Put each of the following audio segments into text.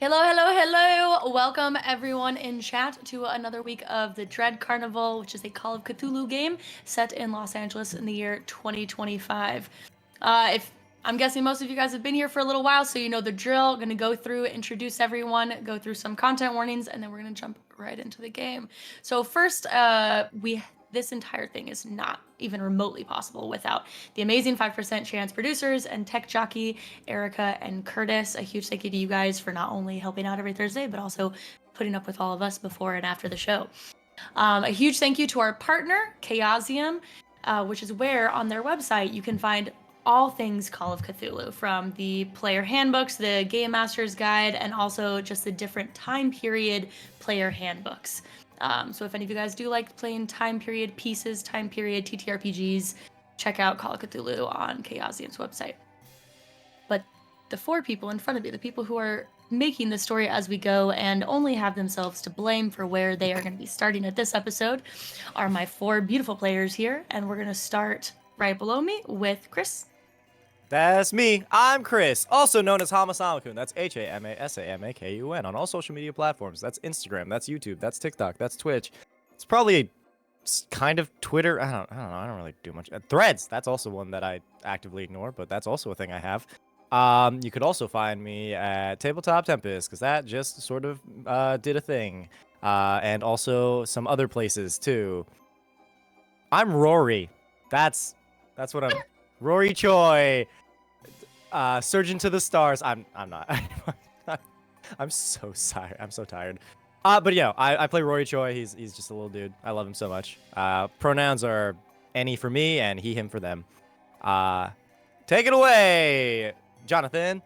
Hello, hello, hello! Welcome everyone in chat to another week of the Dread Carnival, which is a Call of Cthulhu game set in Los Angeles in the year 2025. If I'm guessing most of you guys have been here for a little while, so you know the drill. Gonna go through, introduce everyone, go through some content warnings, and then we're gonna jump right into the game. So first, this entire thing is not even remotely possible without the amazing 5% chance producers and tech jockey Erica and Curtis. A huge thank you to you guys for not only helping out every Thursday, but also putting up with all of us before and after the show. A huge thank you to our partner, Chaosium, which is where on their website you can find all things Call of Cthulhu, from the player handbooks, the Game Master's Guide, and also just the different time period player handbooks. So if any of you guys do like playing time period pieces, time period TTRPGs, check out Call of Cthulhu on Chaosium's website. But the four people in front of you, the people who are making the story as we go and only have themselves to blame for where they are going to be starting at this episode, are my four beautiful players here. And we're going to start right below me with Chris. That's me. I'm Chris, also known as Hamasamakun. That's Hamasamakun on all social media platforms. That's Instagram, that's YouTube, that's TikTok, that's Twitch. It's probably kind of Twitter. I don't know. I don't really do much. Threads. That's also one that I actively ignore, but that's also a thing I have. You could also find me at Tabletop Tempest, because that just sort of did a thing. And also some other places too. I'm Rory. That's what I'm. Rory Choi. Surgeon to the Stars. I'm not. I'm so sorry. I'm so tired. But yeah, I play Rory Choi. He's just a little dude. I love him so much. Pronouns are any for me and he, him for them. Take it away, Jonathan.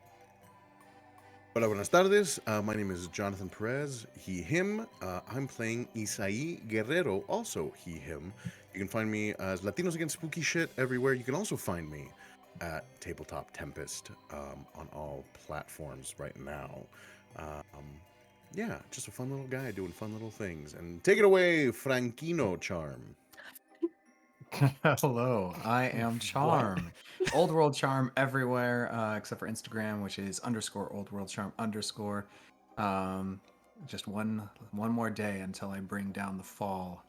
Hola, buenas tardes. My name is Jonathan Perez, he, him. I'm playing Isaí Guerrero, also he, him. You can find me as Latinos Against Spooky Shit everywhere. You can also find me at Tabletop Tempest on all platforms right now. Yeah, just a fun little guy doing fun little things. And take it away, Frankino Charm. Hello, I am Charm. Old World Charm everywhere, except for Instagram, which is _Old World Charm _. Just one more day until I bring down the fall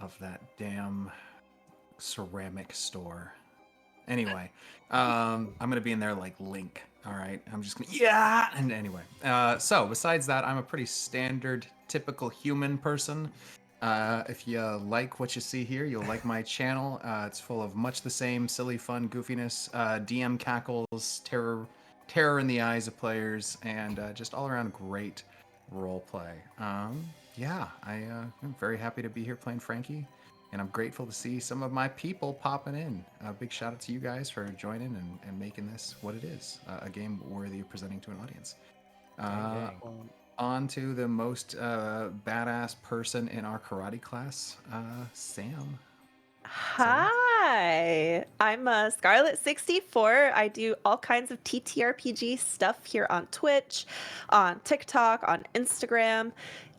of that damn ceramic store. Anyway, I'm gonna be in there like Link. All right, I'm just gonna And anyway, so besides that, I'm a pretty standard, typical human person. If you like what you see here, you'll like my channel. It's full of much the same silly, fun goofiness, DM cackles, terror in the eyes of players, and just all around great role play. Yeah, I'm very happy to be here playing Frankie, and I'm grateful to see some of my people popping in. Big shout out to you guys for joining and making this what it is, a game worthy of presenting to an audience. On to the most badass person in our karate class, Sam. Hi, I'm Scxrlet64. I do all kinds of TTRPG stuff here on Twitch, on TikTok, on Instagram,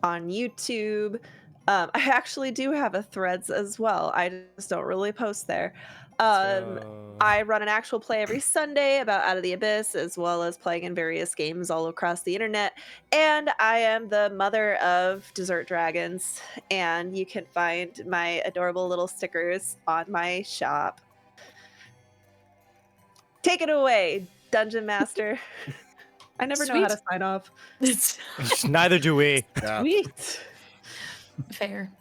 on YouTube. I actually do have a Threads as well. I just don't really post there. I run an actual play every Sunday about Out of the Abyss, as well as playing in various games all across the internet. And I am the mother of Dessert Dragons, and you can find my adorable little stickers on my shop. Take it away, Dungeon Master. I never know how to sign off. Neither do we. Sweet. Fair.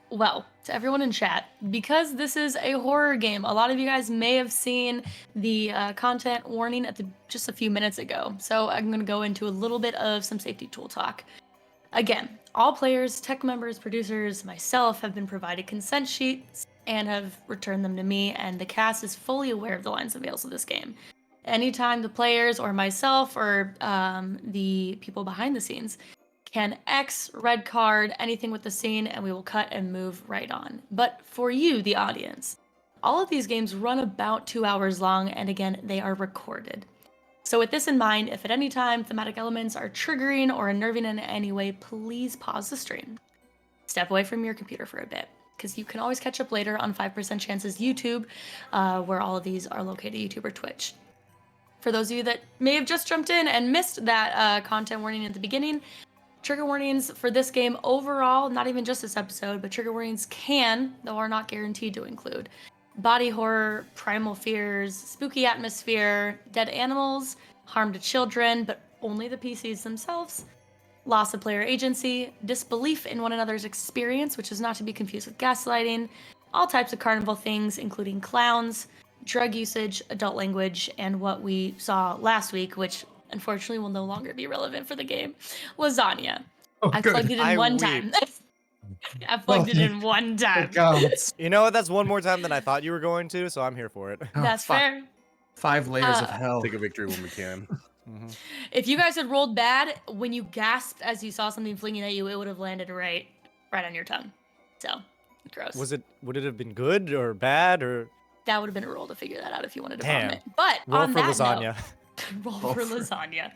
Well, to everyone in chat, because this is a horror game, a lot of you guys may have seen the content warning at just a few minutes ago. So I'm going to go into a little bit of some safety tool talk. Again, all players, tech members, producers, myself have been provided consent sheets and have returned them to me, and the cast is fully aware of the lines and veils of this game. Anytime the players or myself or the people behind the scenes can X, red card, anything with the scene, and we will cut and move right on. But for you, the audience, all of these games run about 2 hours long, and again, they are recorded. So with this in mind, if at any time thematic elements are triggering or unnerving in any way, please pause the stream. Step away from your computer for a bit, because you can always catch up later on 5% Chances YouTube, where all of these are located, YouTube or Twitch. For those of you that may have just jumped in and missed that content warning at the beginning, trigger warnings for this game overall, not even just this episode, but trigger warnings can, though are not guaranteed to include body horror, primal fears, spooky atmosphere, dead animals, harm to children, but only the PCs themselves, loss of player agency, disbelief in one another's experience, which is not to be confused with gaslighting, all types of carnival things, including clowns, drug usage, adult language, and what we saw last week, which unfortunately will no longer be relevant for the game, lasagna. Oh, I good. plugged it in I one weep. time. I plugged it in one time. It counts. You know what? That's one more time than I thought you were going to, so I'm here for it. Oh, That's fair. 5 layers of hell. Take a victory when we can. If you guys had rolled bad, when you gasped as you saw something flinging at you, it would have landed right on your tongue. So, gross. Would it have been good or bad or That would have been a roll to figure that out if you wanted to Damn. vomit. But roll on for that lasagna? note, roll Roll for for- lasagna.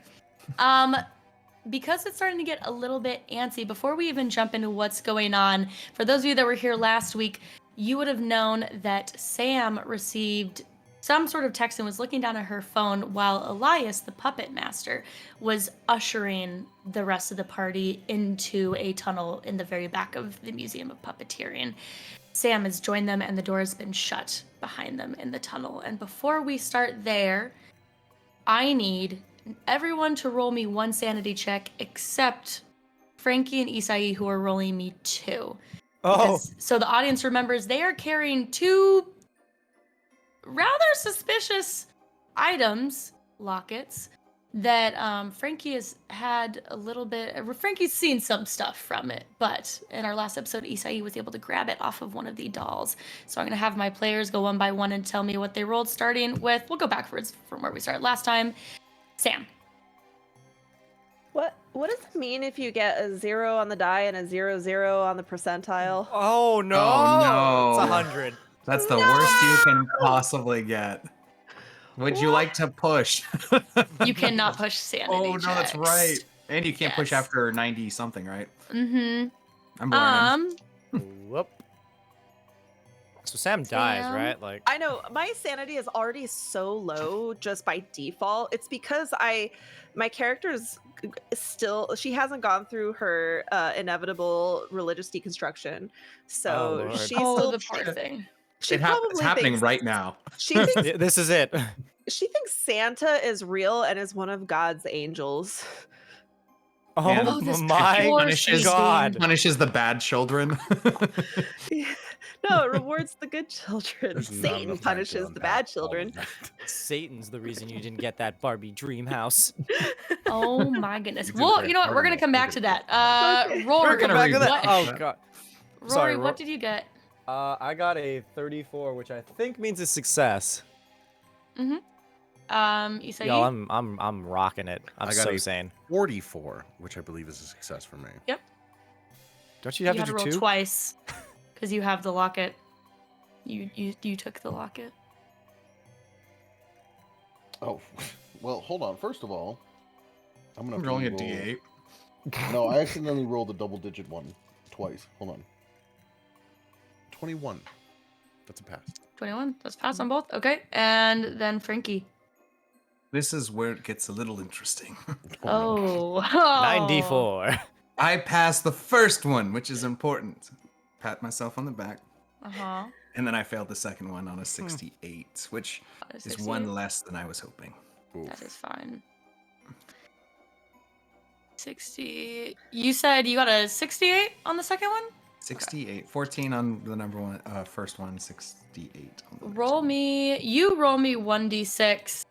Because it's starting to get a little bit antsy, before we even jump into what's going on, for those of you that were here last week, you would have known that Sam received some sort of text and was looking down at her phone while Elias, the puppet master, was ushering the rest of the party into a tunnel in the very back of the Museum of Puppeteering. Sam has joined them and the door has been shut behind them in the tunnel. And before we start there, I need everyone to roll me one sanity check except Frankie and Isai, who are rolling me 2. Oh, So the audience remembers they are carrying 2 rather suspicious items, lockets, that Frankie has had a little bit. Frankie's seen some stuff from it, but in our last episode, Isai was able to grab it off of one of the dolls. So I'm going to have my players go one by one and tell me what they rolled, starting with, we'll go backwards from where we started last time. Sam. What does it mean if you get a 0 on the die and a 0 on the percentile? oh no! Oh, no. It's 100. That's the worst you can possibly get. Would you like to push? You cannot push sanity Oh, no, that's checks. right. And you can't push Yes. after 90 something, right? Mm-hmm. I'm learning. Whoop. So Sam dies, Sam? right? Like, I know my sanity is already so low just by default. It's because my character's still, she hasn't gone through her inevitable religious deconstruction, so Lord. she's Oh, still. the poor thing. She It's probably happening thinks, right now. She thinks yeah, this is it. she thinks Santa is real and is one of God's angels. Oh And Oh, this my poor punishes- God. Punishes the bad children. No, it rewards the good children. There's not Satan enough time to punishes the unpack bad all of children. that. Satan's the reason you didn't get that Barbie dream house. Oh my goodness. You did Well, great. you know what? We're gonna come back to that. Okay. Rory, We're gonna Back to that. what, Oh God. Rory, Sorry, what did you get? I got a 34, which I think means a success. Isai? Y'all, I'm rocking it. I'm I got so a- sane. 44, which I believe is a success for me. Don't you You have had to to do roll 2? twice because you have the locket. You took the locket. Oh, well, hold on. First of all, I'm gonna I'm rolling a roll- D8. No, I accidentally rolled a double-digit one twice. Hold on. 21. That's a pass. 21. Let's pass on both. Okay, and then Frankie. This is where it gets a little interesting. no. Oh. 94. I passed the first one, which is important. Pat myself on the back. Uh-huh. And then I failed the second one on a 68, which is one less than I was hoping. Oof. That is fine. 60. You said you got a 68 on the second one? 68. 14 on the number one, first one, 68 on the next Roll one. me. You roll me 1d6.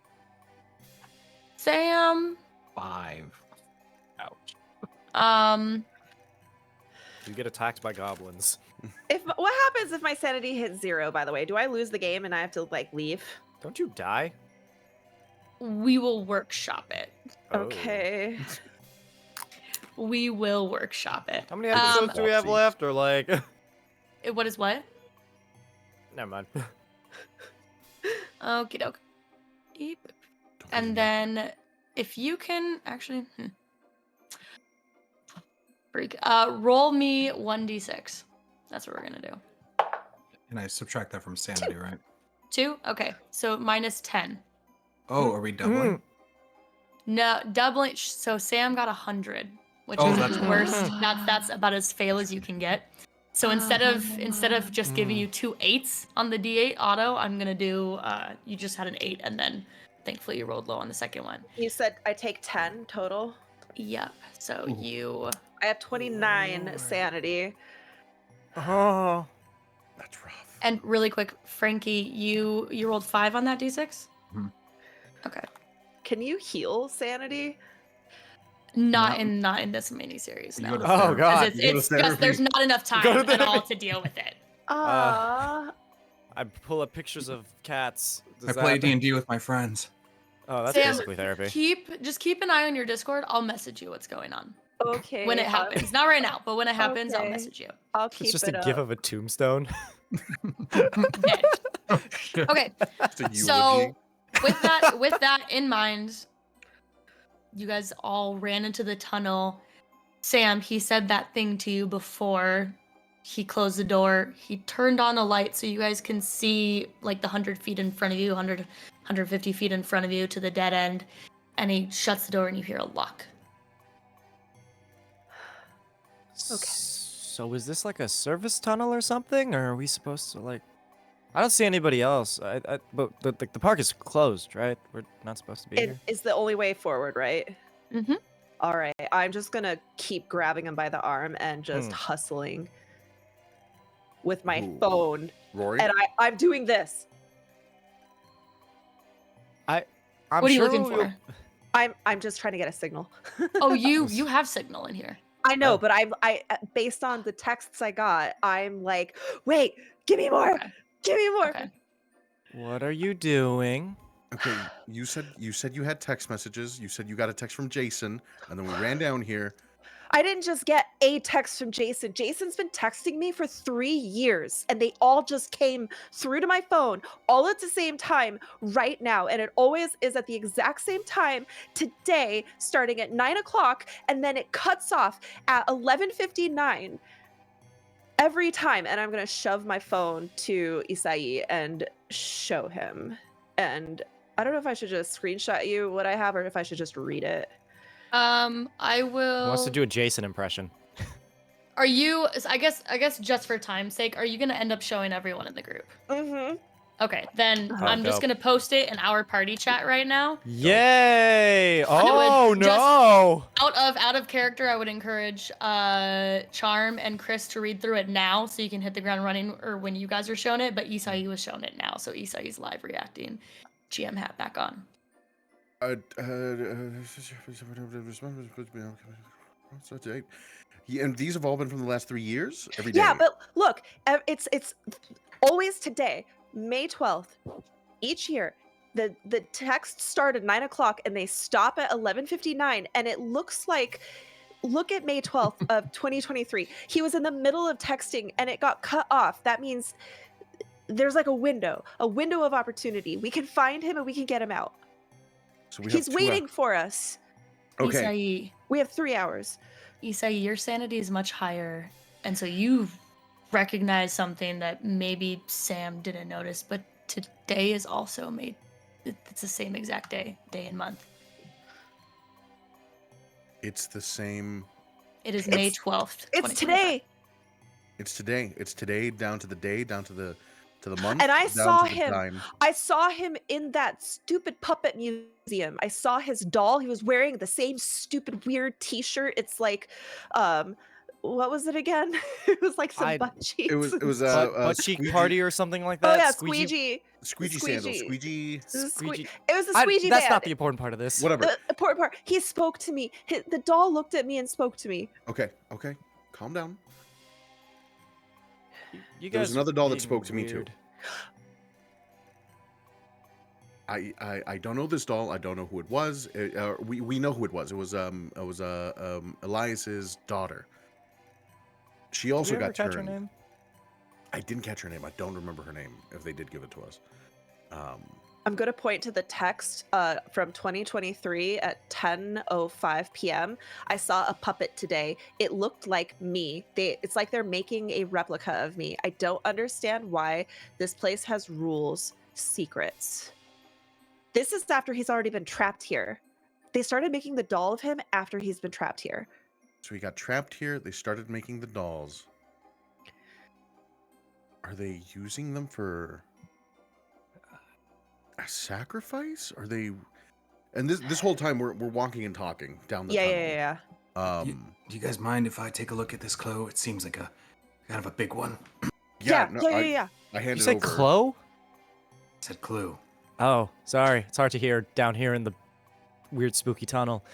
Sam. 5. Ouch. You get attacked by goblins. What happens if my sanity hits 0? By the way, do I lose the game and I have to like leave? Don't you die? We will workshop it. Oh. Okay. We will workshop it. How many episodes do we have Foxy. left? Or like, What is what? never mind. Okie doke. Eep. Don't And even- then if you can actually freak. Roll me 1d6. That's what we're gonna do. And I subtract that from sanity, right? 2? Okay. So minus 10. Oh, are we doubling? No, doubling. So Sam got 100, which Oh, is that's the worst. That's about as fail as you can get. So instead of just giving you 2 8s on the D8 auto, I'm gonna do. You just had an 8, and then thankfully you rolled low on the second one. You said I take 10 total. Yep. So Ooh. you. I have 29 Lord. sanity. Oh. That's rough. And really quick, Frankie, you rolled 5 on that D6. Mhm. Okay. Can you heal sanity? Not No. in this mini series. You No. go to Oh, therapy. God. It's You go to just there's therapy. not enough Go to time at all therapy. to deal with it. Ah. I pull up pictures of cats. I play D&D with my friends. Oh, that's Sam, basically therapy. Keep an eye on your Discord. I'll message you what's going on Okay. when it happens. Not right now, but when it happens, I'll Okay. message you. I'll It's keep just it a up. gif of a tombstone. Dead. Oh, shit. Okay. It's a So eulogy. with that in mind, you guys all ran into the tunnel. Sam, he said that thing to you before he closed the door. He turned on a light so you guys can see like the 100 feet in front of you, 150 feet in front of you to the dead end. And he shuts the door and you hear a lock. Okay. So is this like a service tunnel or something, or are we supposed to like? I don't see anybody else. But the park is closed, right? We're not supposed to be It here. is the only way forward, right? Mm-hmm. All right. I'm just gonna keep grabbing him by the arm and just Hmm. hustling with my Ooh. phone, Rory? and I'm doing this. I'm What are you sure looking we'll- for? I'm just trying to get a signal. Oh, you have signal in here. I know, Oh. but I based on the texts I got, I'm like, wait, give me more, Okay. give me more. Okay. What are you doing? Okay, you said you had text messages. You said you got a text from Jason, and then we ran down here. I didn't just get a text from Jason. Jason's been texting me for 3 years, and they all just came through to my phone all at the same time right now. And it always is at the exact same time today, starting at 9 o'clock, and then it cuts off at 11:59 every time. And I'm gonna shove my phone to Isai and show him. And I don't know if I should just screenshot you what I have or if I should just read it. I will. He wants to do a Jason impression. Are you? I guess just for time's sake, are you gonna end up showing everyone in the group? Mm-hmm. Okay, then Oh, I'm just dope. gonna post it in our party chat right now. Yay! I Oh would no! Out of character, I would encourage Charm and Chris to read through it now, so you can hit the ground running, or when you guys are shown it. But Isai was shown it now, so Isai's live reacting. GM hat back on. Yeah, and these have all been from the last 3 years. Every day. Yeah, but look, it's always today, May 12th, each year. The texts start at 9 o'clock and they stop at 11:59, and it looks like, look at May 12th of 2023. He was in the middle of texting and it got cut off. That means there's like a window of opportunity. We can find him and we can get him out. So we He's have 2 waiting for us. Okay. We have 3 hours. Isai, your sanity is much higher, and so you recognize something that maybe Sam didn't notice. But today is also made. It's the same exact day and month. It's the same. It is It's- May 12th. It's 2025. today. It's today. It's today down to the day, down to the month. And I down saw to the him. time. I saw him in that stupid puppet museum. I saw his doll. He was wearing the same stupid weird t-shirt. It's like, what was it again? It was like some butt cheeks. It was Butt cheek squeegee- party or something like Oh that. yeah, Squeegee. squeegee. sandals. Squeegee. Squeegee. It was a squeegee That's band. not the important part of this. Whatever. The important part. He spoke to me. The doll looked at me and spoke to me. Okay. Calm down. You There was guys another doll that being spoke to me, too. weird. I don't know this doll. I don't know who it was. We know who it was. It was Elias's daughter. She also Did we ever got catch her turned. name? I didn't catch her name. I don't remember her name. If they did give it to us. I'm going to point to the text from 2023 at 10:05 p.m. I saw a puppet today. It looked like me. It's like they're making a replica of me. I don't understand why this place has rules, secrets. This is after he's already been trapped here. They started making the doll of him after he's been trapped here. So he got trapped here. They started making the dolls. Are they using them for a sacrifice? Are they? And this whole time we're walking and talking down the tunnel. Yeah. Do you guys mind if I take a look at this Clo? It seems like a kind of a big one. Yeah. I handed You said over. Chloe? It said Clue. Oh, sorry. It's hard to hear down here in the weird spooky tunnel.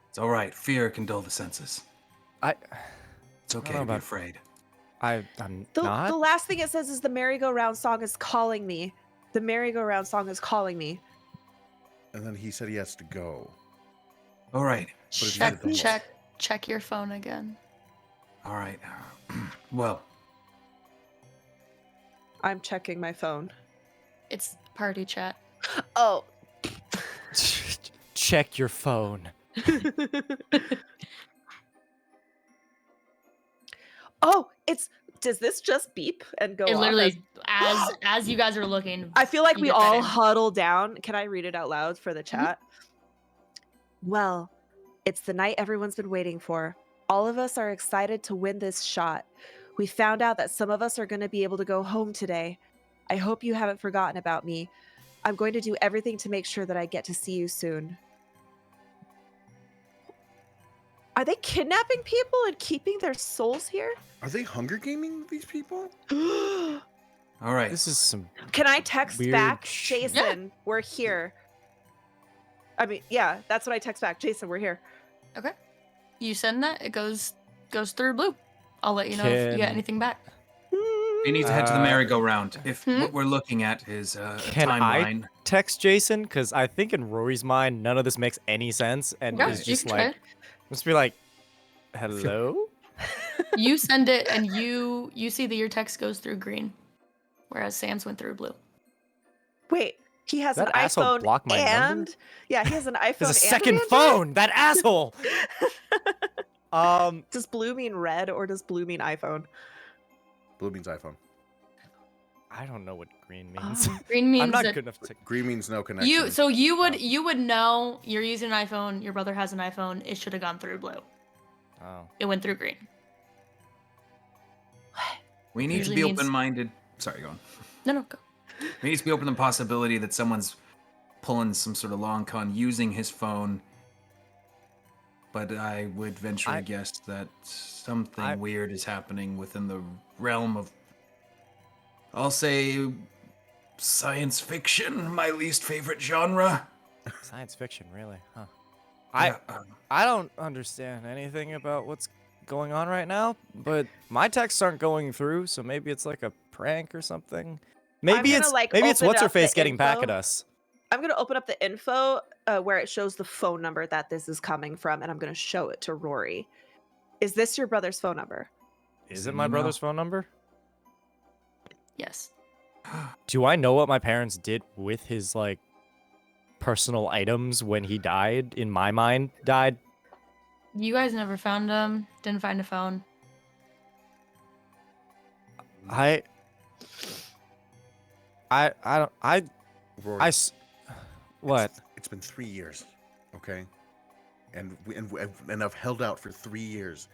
It's all right. Fear can dull the senses. It's okay know to be about- afraid. I'm The not. last thing it says is the merry-go-round song is calling me. The merry-go-round song is calling me. And then he said he has to go. All right. But if you Check, had the- check your phone again. All right. Well, I'm checking my phone. It's party chat. Oh. Check your phone. Oh, does this just beep and go It off literally, as- as you guys are looking. I feel like you we get that all in. huddle down. Can I read it out loud for the chat? Well, it's the night everyone's been waiting for. All of us are excited to win this shot. We found out that some of us are going to be able to go home today. I hope you haven't forgotten about me. I'm going to do everything to make sure that I get to see you soon. Are they kidnapping people and keeping their souls here? Are they Hunger Gaming these people? Can all right. This is some. I text Weird back, shit. Jason, we're here? I mean, yeah, that's what I text back. Jason, we're here. Okay. You send that, it goes through Blue. I'll let you know if you get Can- anything back. We need to head to the Uh, merry-go-round. If Hmm? what we're looking at is a Can I timeline. text Jason? Because I think in Rory's mind, none of this makes any sense, and Yeah, is you just can like, try. must be like, hello. You send it, and you see that your text goes through green, whereas Sam's went through blue. Wait, he has That an asshole iPhone blocked my and number? yeah, he has an iPhone. There's a and second Android? phone. That asshole. Does blue mean red or does blue mean iPhone? Blue means iPhone. I don't know what green means. Green means I'm not that good enough to. Green means no connection. you would know you're using an iPhone. Your brother has an iPhone. It should have gone through blue. Oh. It went through green. We need to Usually be means- open-minded. Sorry, go on. No, go. We need to be open to the possibility that someone's pulling some sort of long con using his phone. But I would venture to guess that something weird is happening within the realm of, I'll say, science fiction, my least favorite genre. Science fiction, really? Huh. Yeah, I don't understand anything about what's going on right now, but my texts aren't going through, so maybe it's like a prank or something. Maybe gonna, it's like, maybe it's open what's her up the face getting back info. at us. I'm gonna open up the info where it shows the phone number that this is coming from, and I'm gonna show it to Rory. Is this your brother's phone number? Is it my brother's phone number? Yes. Do I know what my parents did with his like personal items when he died? In my mind, died. You guys never found him. Didn't find a phone. I don't. Rory, What? It's been 3 years, okay? And I've held out for 3 years,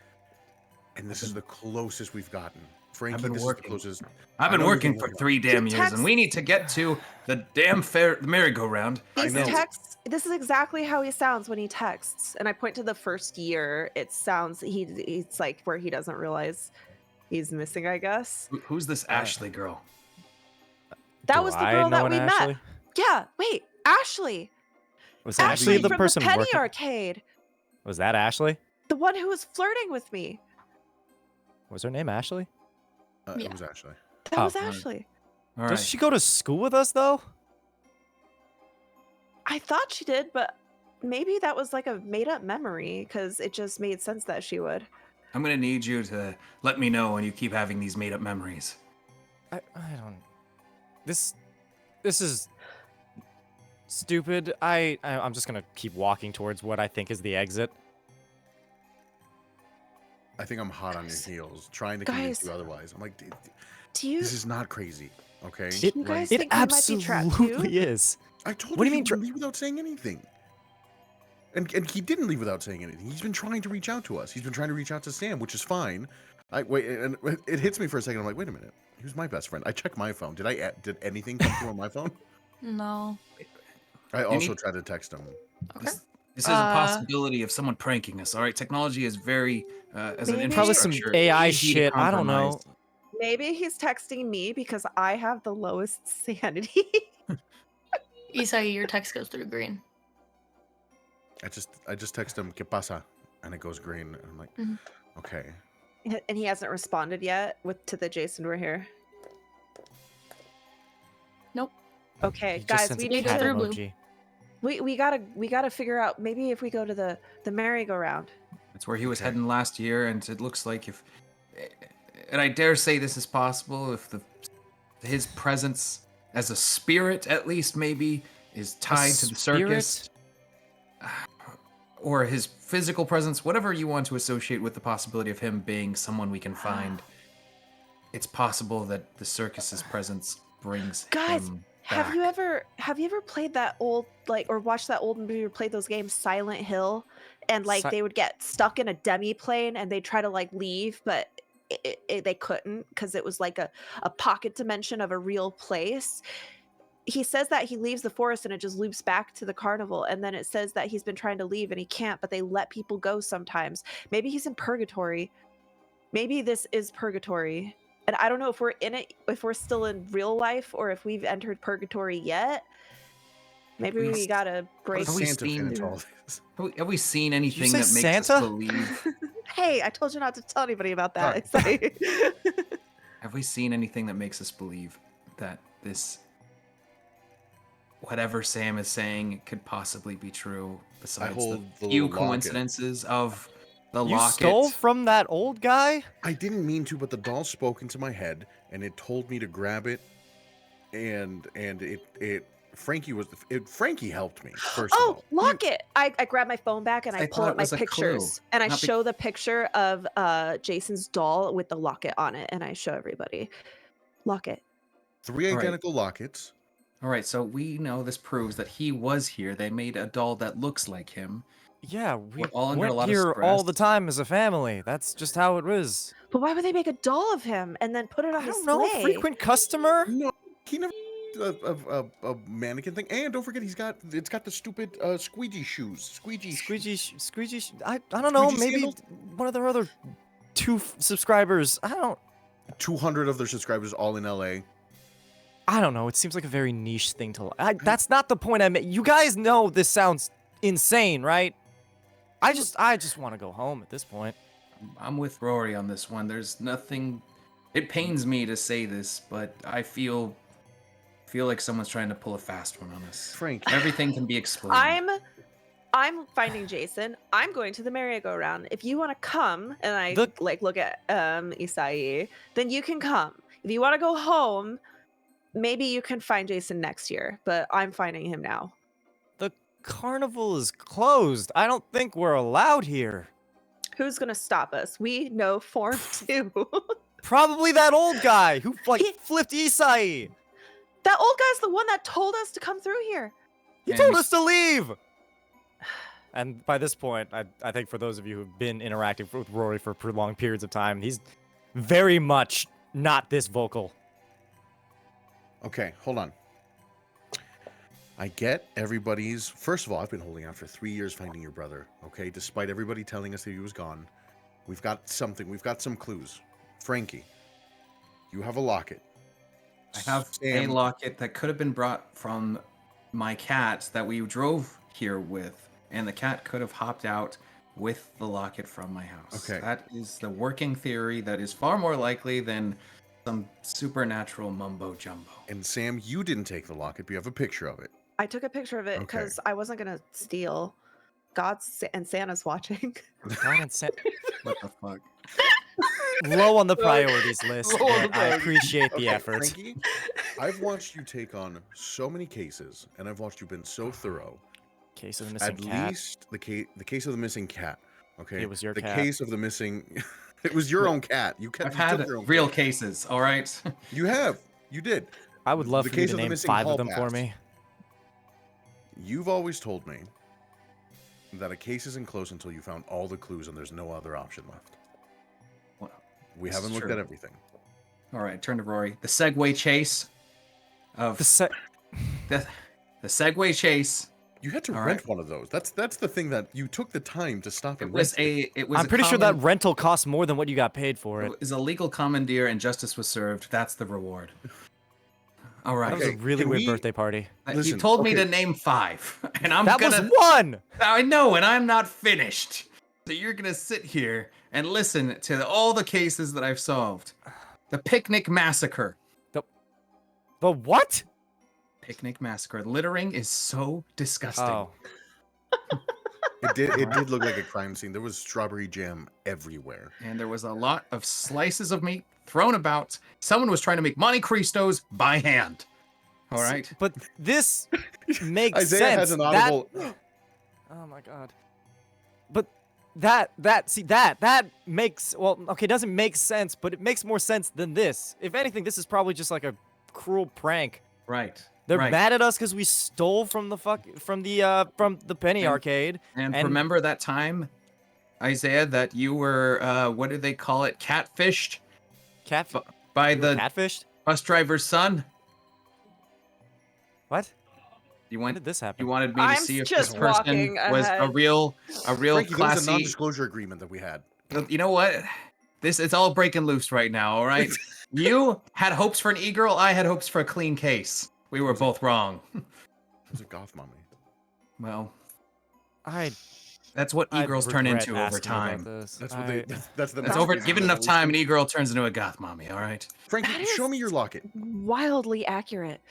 and this is the closest we've gotten. Frankie, been this working. is the closest. I've I been know you've working been for working. 3 damn years, and we need to get to the damn merry-go-round. These know. texts. This is exactly how he sounds when he texts. And I point to the first year. It sounds it's like where he doesn't realize he's missing. I guess Who's this Ashley girl? that Do was the I girl know that an we Ashley? met. Yeah. Wait, Ashley. Was Ashley Ashley the from person the Penny working? Arcade. Was that Ashley? The one who was flirting with me. Was her name Ashley? Yeah. It was Ashley. That Oh, was alright. Ashley. All right. Does she go to school with us though? I thought she did, but maybe that was like a made-up memory because it just made sense that she would. I'm gonna need you to let me know when you keep having these made-up memories. I don't. This is stupid. I'm just gonna keep walking towards what I think is the exit. I think I'm hot on your heels, trying to Guys. convince you otherwise. I'm like, Do you? this is not crazy, okay? It, You guys it think we might be trapped too? absolutely is. I told What you do you he mean wouldn't leave without saying anything. And he didn't leave without saying anything. He's been trying to reach out to us. He's been trying to reach out to Sam, which is fine. I wait, and it hits me for a second. I'm like, wait a minute. He was my best friend. I checked my phone. Did anything come through on my phone? No. I also tried to text him. Okay. This is a possibility of someone pranking us. All right, technology is very as an Maybe- Probably some infrastructure. AI easy to shit. I don't know. compromise. Maybe he's texting me because I have the lowest sanity. Isai, your text goes through green. I just text him, "¿Qué pasa?" and it goes green. And I'm like, Mhm. okay. And he hasn't responded yet to the Jason we're here. Nope. Okay, He just guys, sends we a need cat through to blue. emoji. we gotta figure out maybe if we go to the merry-go-round. That's where he was Okay. heading last year, and it looks like if, and I dare say this is possible, if his presence as a spirit, at least maybe, is tied to the circus, or his physical presence, whatever you want to associate with the possibility of him being someone we can find. It's possible that the circus's presence brings Guys, him have back. you ever played that old or watched that old movie or played those games Silent Hill, and they would get stuck in a demi-plane and they try to leave, but they couldn't because it was like a pocket dimension of a real place. He says that he leaves the forest and it just loops back to the carnival, and then it says that he's been trying to leave and he can't, but they let people go sometimes. Maybe he's in purgatory. Maybe this is purgatory. And I don't know if we're in it, if we're still in real life, or if we've entered purgatory yet. Maybe we gotta How break. does Have we Santa fit seen- into all this? Have we seen anything say that makes us Santa? believe? Hey, I told you not to tell anybody about that. Sorry. Have we seen anything that makes us believe that this, whatever Sam is saying, could possibly be true? Besides the hold the few little locket. coincidences of the You locket. stole from that old guy? I didn't mean to, but the doll spoke into my head and it told me to grab it, and Frankie helped me first of Oh, all. lock it! I grab my phone back and I I pull thought up it my was a clue, pictures and I not be- show the picture of Jason's doll with the locket on it, and I show everybody. Lock it. 3 All right. identical lockets. All right, so we know this proves that he was here. They made a doll that looks like him. Yeah, we We're all under a went lot of here all the stress. time as a family. That's just how it was. But why would they make a doll of him and then put it on I display? don't know, frequent customer? No, he never a mannequin thing. And don't forget, it's got the stupid squeegee shoes. Squeegee, I don't know, Squeegee maybe sandals? one of their other subscribers. I don't 200 of their subscribers all in LA. know. It seems like a very niche thing to. That's not the point I made. You guys know this sounds insane, right? I just want to go home at this point. I'm with Rory on this one. There's nothing. It pains me to say this, but I feel like someone's trying to pull a fast one on us. Frank. Everything can be explained. I'm finding Jason. I'm going to the merry-go-round. If you want to come, and I look at Isai, then you can come. If you want to go home, maybe you can find Jason next year. But I'm finding him now. The carnival is closed. I don't think we're allowed here. Who's gonna stop us? We know Form 2. Probably that old guy who He- flipped Isai. That old guy's the one that told us to come through here. He And told we- us to leave. And by this point, I think for those of you who've been interacting with Rory for prolonged periods of time, he's very much not this vocal. Okay, hold on. I get everybody's. First of all, I've been holding out for 3 years finding your brother. Okay, despite everybody telling us that he was gone, we've got something. We've got some clues. Frankie, you have a locket. I have a Sam, locket that could have been brought from my cat that we drove here with, and the cat could have hopped out with the locket from my house. Okay. That is the working theory that is far more likely than some supernatural mumbo jumbo. And Sam, you didn't take the locket, but you have a picture of it. I took a picture of it Okay. because I wasn't gonna steal. And Santa's watching. God and What the fuck? low on the priorities list, Low on the but I priorities. appreciate the Okay, effort. Frankie, I've watched you take on so many cases, and I've watched you been so thorough. Case of the missing At cat. least the case of the missing cat. Okay, It was your the cat. case of the missing. It was your own cat. You I've took had your own real cat. cases, all right? You have. You did. I would love the for you case to of the name missing 5 hall of them for pass. me. You've always told me that a case isn't closed until you found all the clues and there's no other option left. Well, We this haven't is looked true. at everything. All right, turn to Rory. The Segway chase of The the Segway chase. You had to All rent right. one of those. That's the thing that you took the time to stop and It was rent. a. I'm pretty sure that rental costs more than what you got paid for it. It was a legal commandeer, and justice was served. That's the reward. All right. That was a Okay, really can weird we- birthday party. You Listen, told me okay. to name 5, and I'm That gonna. was one. I know, and I'm not finished. So you're gonna sit here and listen to all the cases that I've solved. The Picnic Massacre. The what? Picnic Massacre. Littering is so disgusting. Oh, It did look like a crime scene. There was strawberry jam everywhere. And there was a lot of slices of meat thrown about. Someone was trying to make Monte Cristos by hand. All right. but this makes Isaiah sense. has an That- audible. Oh my god. But that makes, well, okay, doesn't make sense, but it makes more sense than this. If anything, this is probably just like a cruel prank. Right. They're right. mad at us because we stole from the penny And- arcade. And, and- remember that time, Isaiah, that you were, what do they call it, catfished by the Catfished? bus driver's son? What? You When went. did this happen? You wanted me to I'm see if just this person walking was a ahead. real Frankie, there was a classy. non-disclosure agreement that we had. You know what? It's all breaking loose right now. All right. You had hopes for an e-girl. I had hopes for a clean case. We were both wrong. It was a goth mommy. Well, I that's what I e-girls turn regret into over asking about time. this. That's what I- they. That's the. It's next over. phase of Given enough the time, an evolution. e-girl turns into a goth mommy. All right. Frankie, That show is- me your locket. Wildly accurate.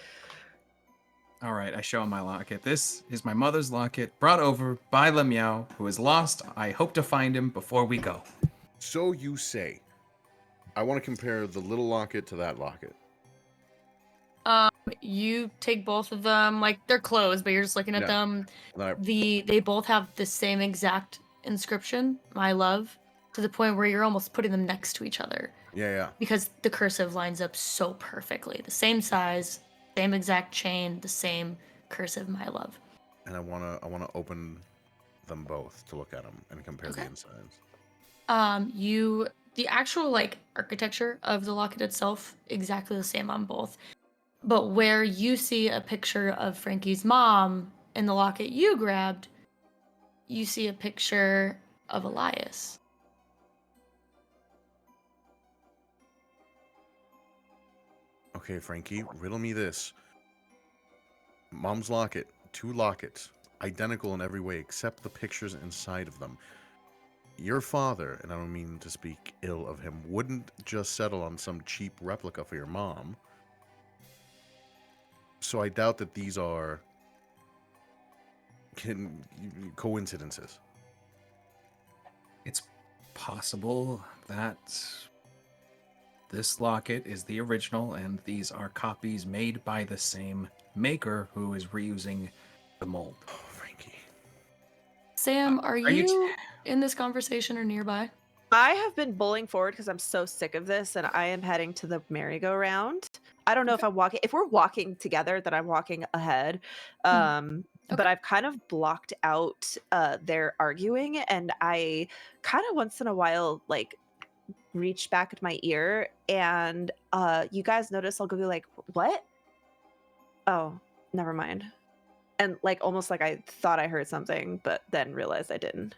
All right. I show him my locket. This is my mother's locket, brought over by Lemiao, who is lost. I hope to find him before we go. So you say. I want to compare the little locket to that locket. You take both of them, like they're closed, but you're just looking at Yeah. them. And I, They both have the same exact inscription, "My love," to the point where you're almost putting them next to each other yeah. because the cursive lines up so perfectly. The same size, same exact chain, the same cursive, "My love." And I wanna open them both to look at them and compare the Okay. insides. The actual like architecture of the locket itself exactly the same on both. But where you see a picture of Frankie's mom in the locket you grabbed, you see a picture of Elias. Okay, Frankie, riddle me this. Mom's locket, 2 lockets, identical in every way except the pictures inside of them. Your father, and I don't mean to speak ill of him, wouldn't just settle on some cheap replica for your mom. So I doubt that these are coincidences. It's possible that this locket is the original and these are copies made by the same maker who is reusing the mold. Oh, Frankie. Sam, are you you in this conversation or nearby? I have been bowling forward because I'm so sick of this, and I am heading to the merry-go-round. I don't know if I'm walking. If we're walking together, then I'm walking ahead. But Okay. I've kind of blocked out their arguing, and I kind of once in a while like reach back at my ear, and you guys notice I'll go be like, "What? Oh, never mind." And like almost like I thought I heard something, but then realized I didn't.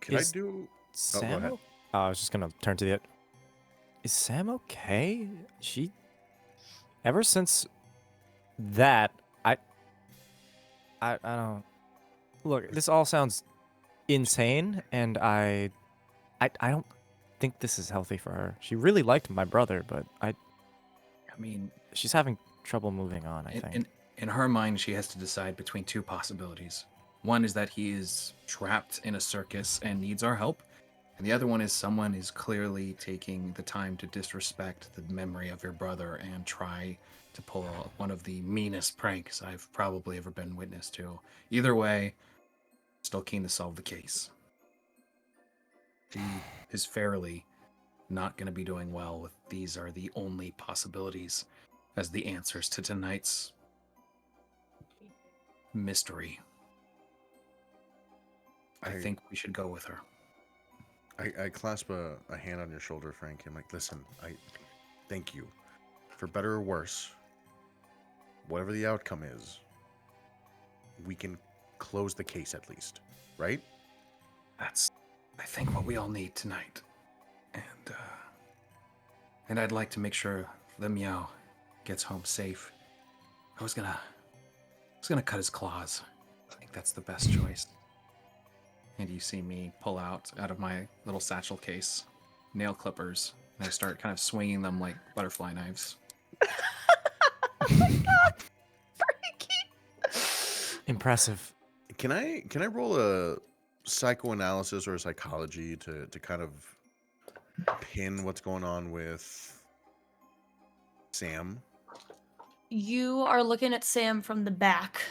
Can Is- I do... Sam? ahead. Oh, I was just gonna turn to the. Is Sam okay? She. Ever since that, I don't. Look, this all sounds insane, and I don't think this is healthy for her. She really liked my brother, but I mean, she's having trouble moving on. I think. in her mind, she has to decide between 2 possibilities. One is that he is trapped in a circus and needs our help. And the other one is someone is clearly taking the time to disrespect the memory of your brother and try to pull one of the meanest pranks I've probably ever been witness to. Either way, still keen to solve the case. She is fairly not going to be doing well with these are the only possibilities as the answers to tonight's mystery. I think we should go with her. I clasp a hand on your shoulder, Frank. I'm like, listen, I thank you. For better or worse, whatever the outcome is, we can close the case at least, right? That's, I think, what we all need tonight. And I'd like to make sure the Meow gets home safe. I was gonna cut his claws. I think that's the best choice. And you see me pull out of my little satchel case nail clippers, and I start kind of swinging them like butterfly knives. Oh my god, Frankie! Impressive. Can I roll a psychoanalysis or a psychology to kind of pin what's going on with Sam? You are looking at Sam from the back.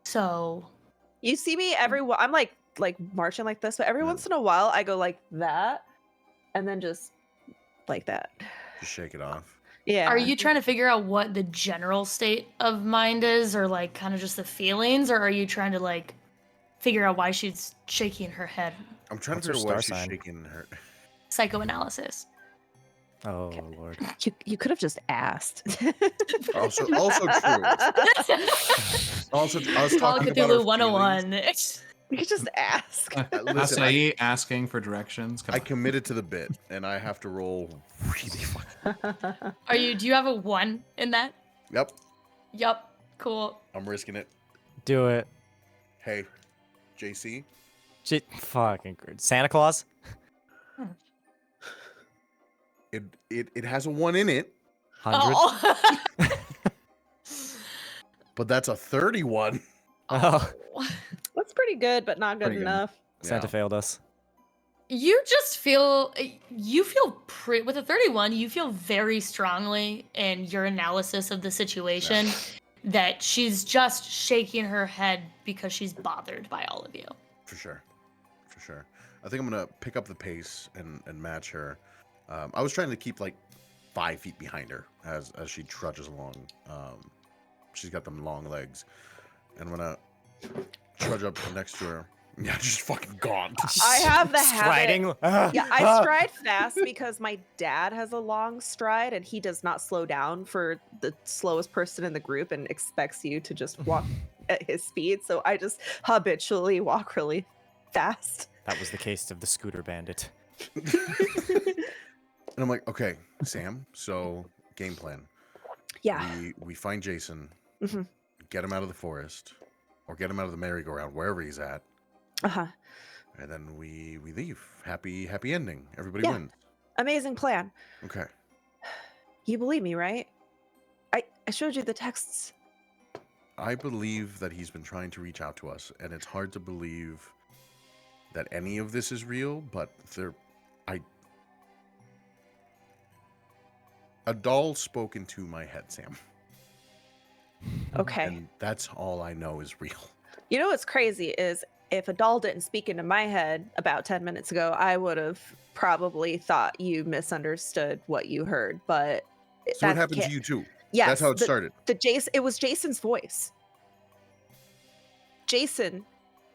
So You see me I'm like marching like this, but every once in a while I go like that, and then just like that. Just shake it off. Yeah. are you trying to figure out what the general state of mind is, or like kind of just the feelings, or are you trying to like figure out why she's shaking her head? I'm trying What's to her figure out why star she's sign? shaking her. Psychoanalysis. Oh Lord. You could have just asked. Also true. Also, I was Call of talking about her Cthulhu 101. You could just ask. Listen, Acai asking for directions. Come I on. committed to the bit, and I have to roll really fucking. Do you have a 1 in that? Yep, Yup. Cool. I'm risking it. Do it. Hey, JC, Fucking Santa Claus. it has a 1 in it, 100. Oh. but that's a 31. Oh. That's pretty good, but not good Pretty good. enough. Santa Yeah. failed us. You just feel with a 31, you feel very strongly in your analysis of the situation that she's just shaking her head because she's bothered by all of you. For sure. I think I'm gonna pick up the pace and match her. I was trying to keep like 5 feet behind her as she trudges along. She's got them long legs, and when I trudge up next to her, yeah, just fucking gone. I have the habit. Striding. Yeah, I stride fast because my dad has a long stride and he does not slow down for the slowest person in the group and expects you to just walk at his speed. So I just habitually walk really fast. That was the case of the scooter bandit. And I'm like, okay, Sam. So game plan. Yeah. We find Jason, Mhm. get him out of the forest, or get him out of the merry-go-round, wherever he's at, Uh-huh. and then we leave. Happy ending. Everybody Yeah. wins. Amazing plan. Okay. You believe me, right? I showed you the texts. I believe that he's been trying to reach out to us, and it's hard to believe that any of this is real, but a doll spoke into my head, Sam. Okay. And that's all I know is real. You know what's crazy is if a doll didn't speak into my head about 10 minutes ago, I would have probably thought you misunderstood what you heard. But So what happened to you too? Yes, That's how it started. It was Jason's voice. Jason,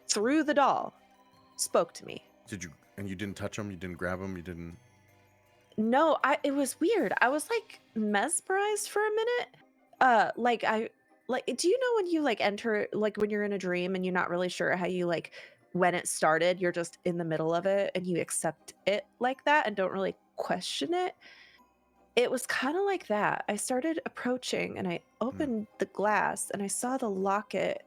through the doll, spoke to me. And you didn't touch him? You didn't grab him? You didn't? No, it was weird. I was like mesmerized for a minute. Do you know when you like enter, like when you're in a dream and you're not really sure how you like when it started, you're just in the middle of it and you accept it like that and don't really question it? It was kind of like that. I started approaching and I opened the glass and I saw the locket,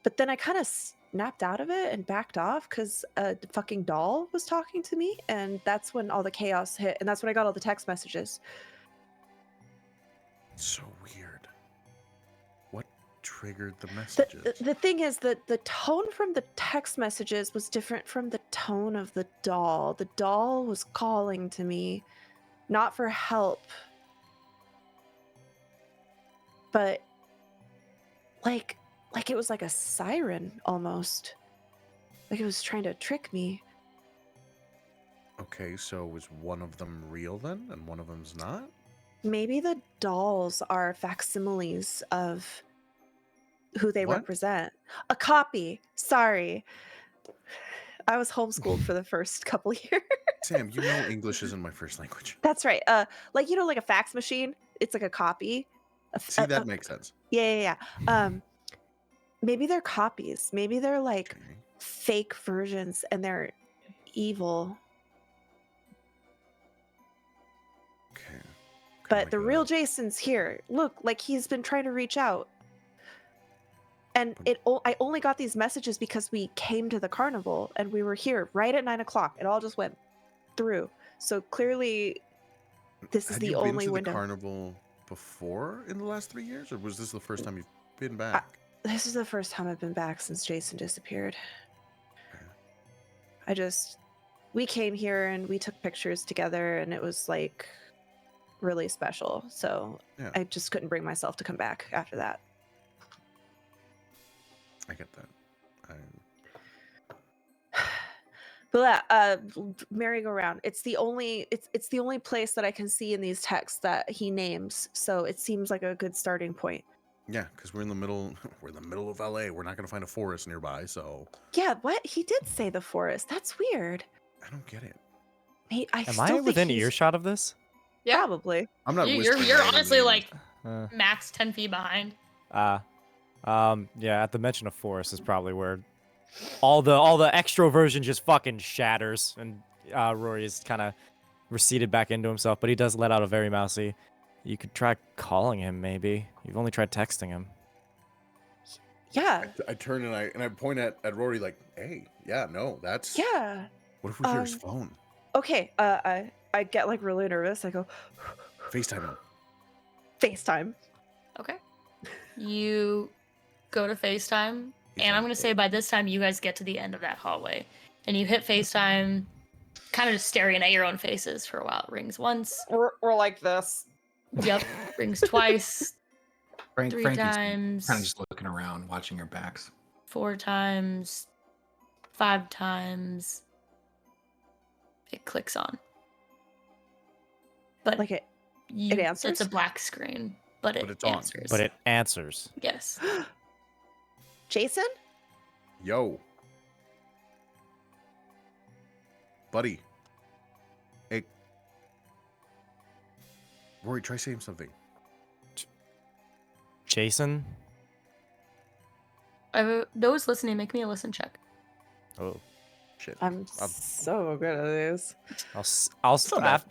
but then I kind of snapped out of it and backed off because a fucking doll was talking to me, and that's when all the chaos hit, and that's when I got all the text messages. So weird. What triggered the messages? The thing is that the tone from the text messages was different from the tone of the doll. The doll was calling to me, not for help, but like it was like a siren almost. Like it was trying to trick me. Okay, so was one of them real then, and one of them's not? Maybe the dolls are facsimiles of who they What? represent. A copy. Sorry. I was homeschooled for the first couple years. Sam, you know English isn't my first language. That's right. Like like a fax machine. It's like a copy. See, that makes sense. Yeah. Maybe they're copies. Maybe they're like Okay. fake versions, and they're evil. Okay. But the real Jason's here. Look, like he's been trying to reach out. And I only got these messages because we came to the carnival and we were here right at 9 o'clock. It all just went through. So clearly, this is Had the you only been to window. the carnival before in the last 3 years, or was this the first time you've been back? This is the first time I've been back since Jason disappeared. We came here and we took pictures together, and it was like really special. So Yeah. I just couldn't bring myself to come back after that. I get that. But merry-go-round. It's the only place that I can see in these texts that he names. So it seems like a good starting point. Yeah, because we're in the middle. We're in the middle of LA. We're not gonna find a forest nearby, so Yeah, what? He did say the forest. That's weird. I don't get it. Am I within earshot of this? Yeah. Probably. I'm not. You're whispering random honestly names. like Uh, max 10 feet behind. yeah, at the mention of forest is probably where all the extroversion just fucking shatters, and Rory is kind of receded back into himself, but he does let out a very mousy. You could try calling him, maybe. You've only tried texting him. Yeah. I turn and I point at Rory like, hey, yeah, no, that's. Yeah. What if we hear his phone? Okay. I get like really nervous. I go, FaceTime him. FaceTime. Okay. You go to FaceTime, and I'm going to say by this time you guys get to the end of that hallway. And you hit FaceTime, kind of just staring at your own faces for a while. It rings once. We're like this. Yep. Rings twice. Frankie's 3 times. kind of just looking around, watching your backs. 4 times. 5 times. It clicks on. But Like it answers? It's a black screen, but it it's on. answers. But it answers. Yes. Jason? Yo, buddy. Hey, Rory, try saying something. Jason? Those listening, make me a listen check. Oh. Shit. I'm so good at this.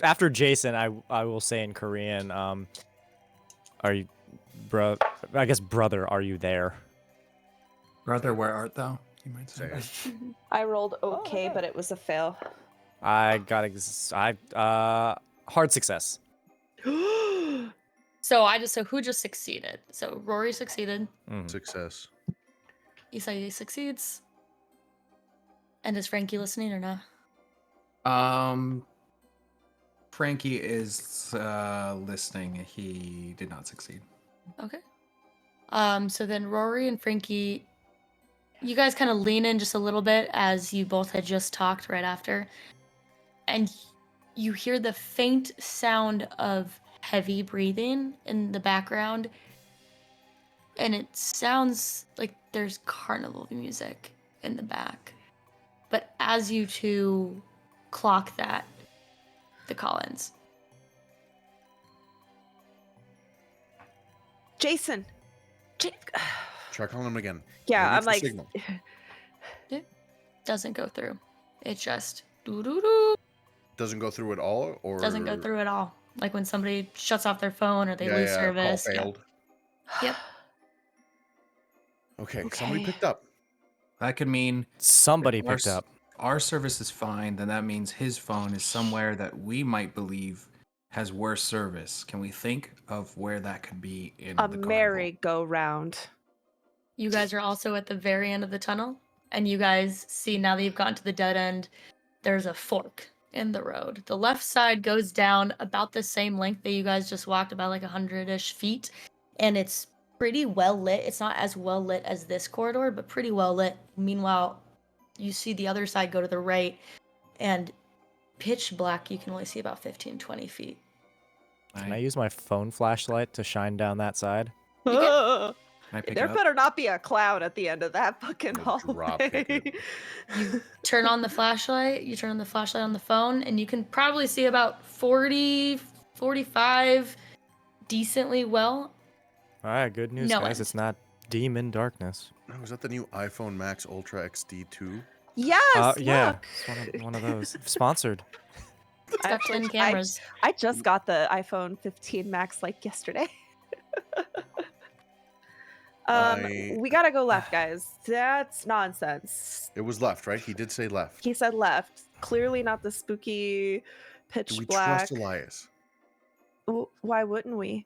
After Jason, I will say in Korean, are you, I guess brother, are you there? Brother, where art thou? You might say. Say it. I rolled okay, but it was a fail. I got hard success. So who just succeeded? So Rory succeeded. Mhm. Success. Isai succeeds. And is Frankie listening or not? Frankie is listening. He did not succeed. Okay. So then Rory and Frankie, you guys kind of lean in just a little bit as you both had just talked right after. And you hear the faint sound of heavy breathing in the background. And it sounds like there's carnival music in the back. But as you two clock that, the call ends. Jason. Try calling him again. Yeah, Maybe I'm it's the like, signal. Doesn't go through. It just doo-doo-doo. Doesn't go through at all, or Doesn't go through at all. Like when somebody shuts off their phone or they lose service. Call Yeah. failed. Yep. Okay, somebody Okay. picked up. That could mean Somebody if picked up. Our service is fine. Then that means his phone is somewhere that we might believe has worse service. Can we think of where that could be in a the carnival? merry-go-round. You guys are also at the very end of the tunnel, and you guys see now that you've gotten to the dead end, there's a fork in the road. The left side goes down about the same length that you guys just walked, about like 100-ish feet, and it's pretty well lit. It's not as well lit as this corridor, but pretty well lit. Meanwhile, you see the other side go to the right, and pitch black, you can only see about 15-20 feet. Can I use my phone flashlight to shine down that side? You Can I pick There it up? better not be a cloud at the end of that fucking I'm gonna drop kick hallway. it. You turn on the flashlight. You turn on the flashlight on the phone, and you can probably see about 40, 45 decently well. All right, good news, No guys. end. It's not demon darkness. Oh, is that the new iPhone Max Ultra XD2? Yes, Yeah, look. it's one of those. Sponsored. It's got Actually, twin cameras. I just got the iPhone 15 Max like yesterday. I- We gotta go left, guys. That's nonsense. It was left, right? He did say left. He said left. Clearly not the spooky pitch Do we black. trust Elias? Why wouldn't we?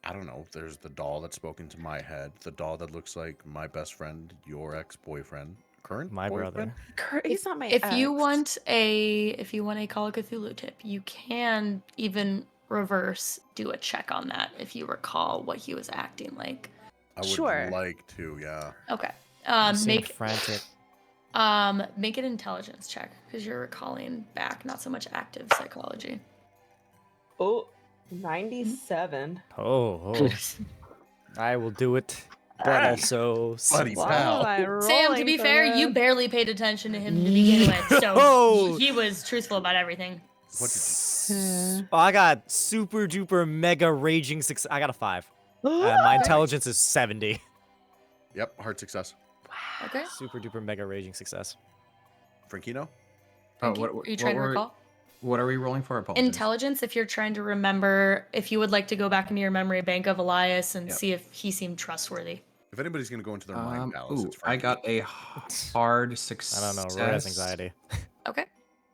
I don't know. There's the doll that spoke into my head. The doll that looks like my best friend, your ex-boyfriend, current My boyfriend. brother. He's not my If you ex. want a Call of Cthulhu tip, you can even reverse do a check on that if you recall what he was acting like. I would Sure. like to, yeah. Okay. You seem Make frantic. make an intelligence check because you're recalling back, not so much active psychology. Oh, 97. Oh. I will do it. But also, Buddy, Why pal. am I Sam, to rolling be for fair, you this? barely paid attention to him to begin with, so Yo! he was truthful about everything. What did Oh, I got super duper mega raging success. I got a 5. My intelligence is 70. Yep, hard success. Okay. Super duper mega raging success. Frankino? Oh, Frankie, what, are you trying to recall? What are we rolling for? Apologies. Intelligence, if you're trying to remember, if you would like to go back into your memory bank of Elias and Yep. see if he seemed trustworthy. If anybody's gonna go into their mind palace, it's I Frankie. got a hard success. I don't know. Roy has anxiety. Okay.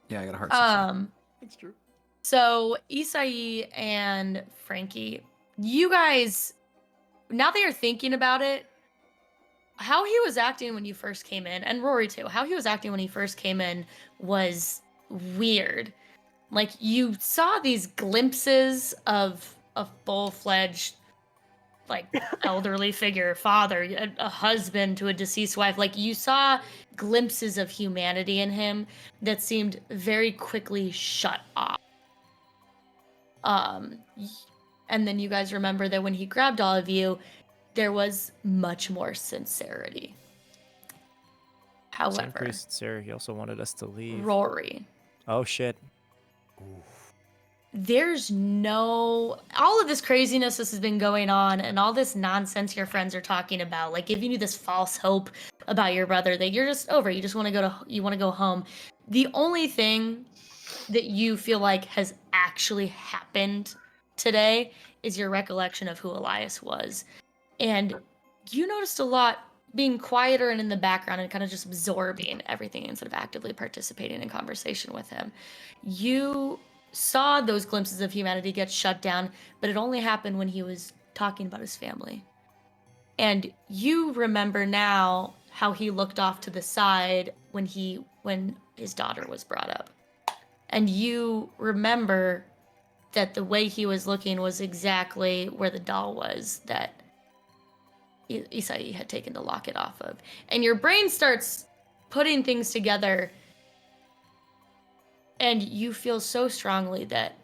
Yeah, I got a hard success. It's true. So Isai and Frankie, you guys, now that you're thinking about it, how he was acting when you first came in, and Rory too, how he was acting when he first came in was weird. Like, you saw these glimpses of a full-fledged, like, elderly figure, father, a husband to a deceased wife. Like, you saw glimpses of humanity in him that seemed very quickly shut off. And then you guys remember that when he grabbed all of you, there was much more sincerity. Seemed However, pretty sincere. He also wanted us to leave. Rory, Oh shit. there's no, all of this craziness this has been going on and all this nonsense your friends are talking about, like giving you this false hope about your brother that you're just over, you want to go home. The only thing that you feel like has actually happened today is your recollection of who Elias was. And you noticed a lot being quieter and in the background and kind of just absorbing everything instead of actively participating in conversation with him. You saw those glimpses of humanity get shut down, but it only happened when he was talking about his family. And you remember now how he looked off to the side when his daughter was brought up. And you remember that the way he was looking was exactly where the doll was that Isai had taken the locket off of. And your brain starts putting things together, and you feel so strongly that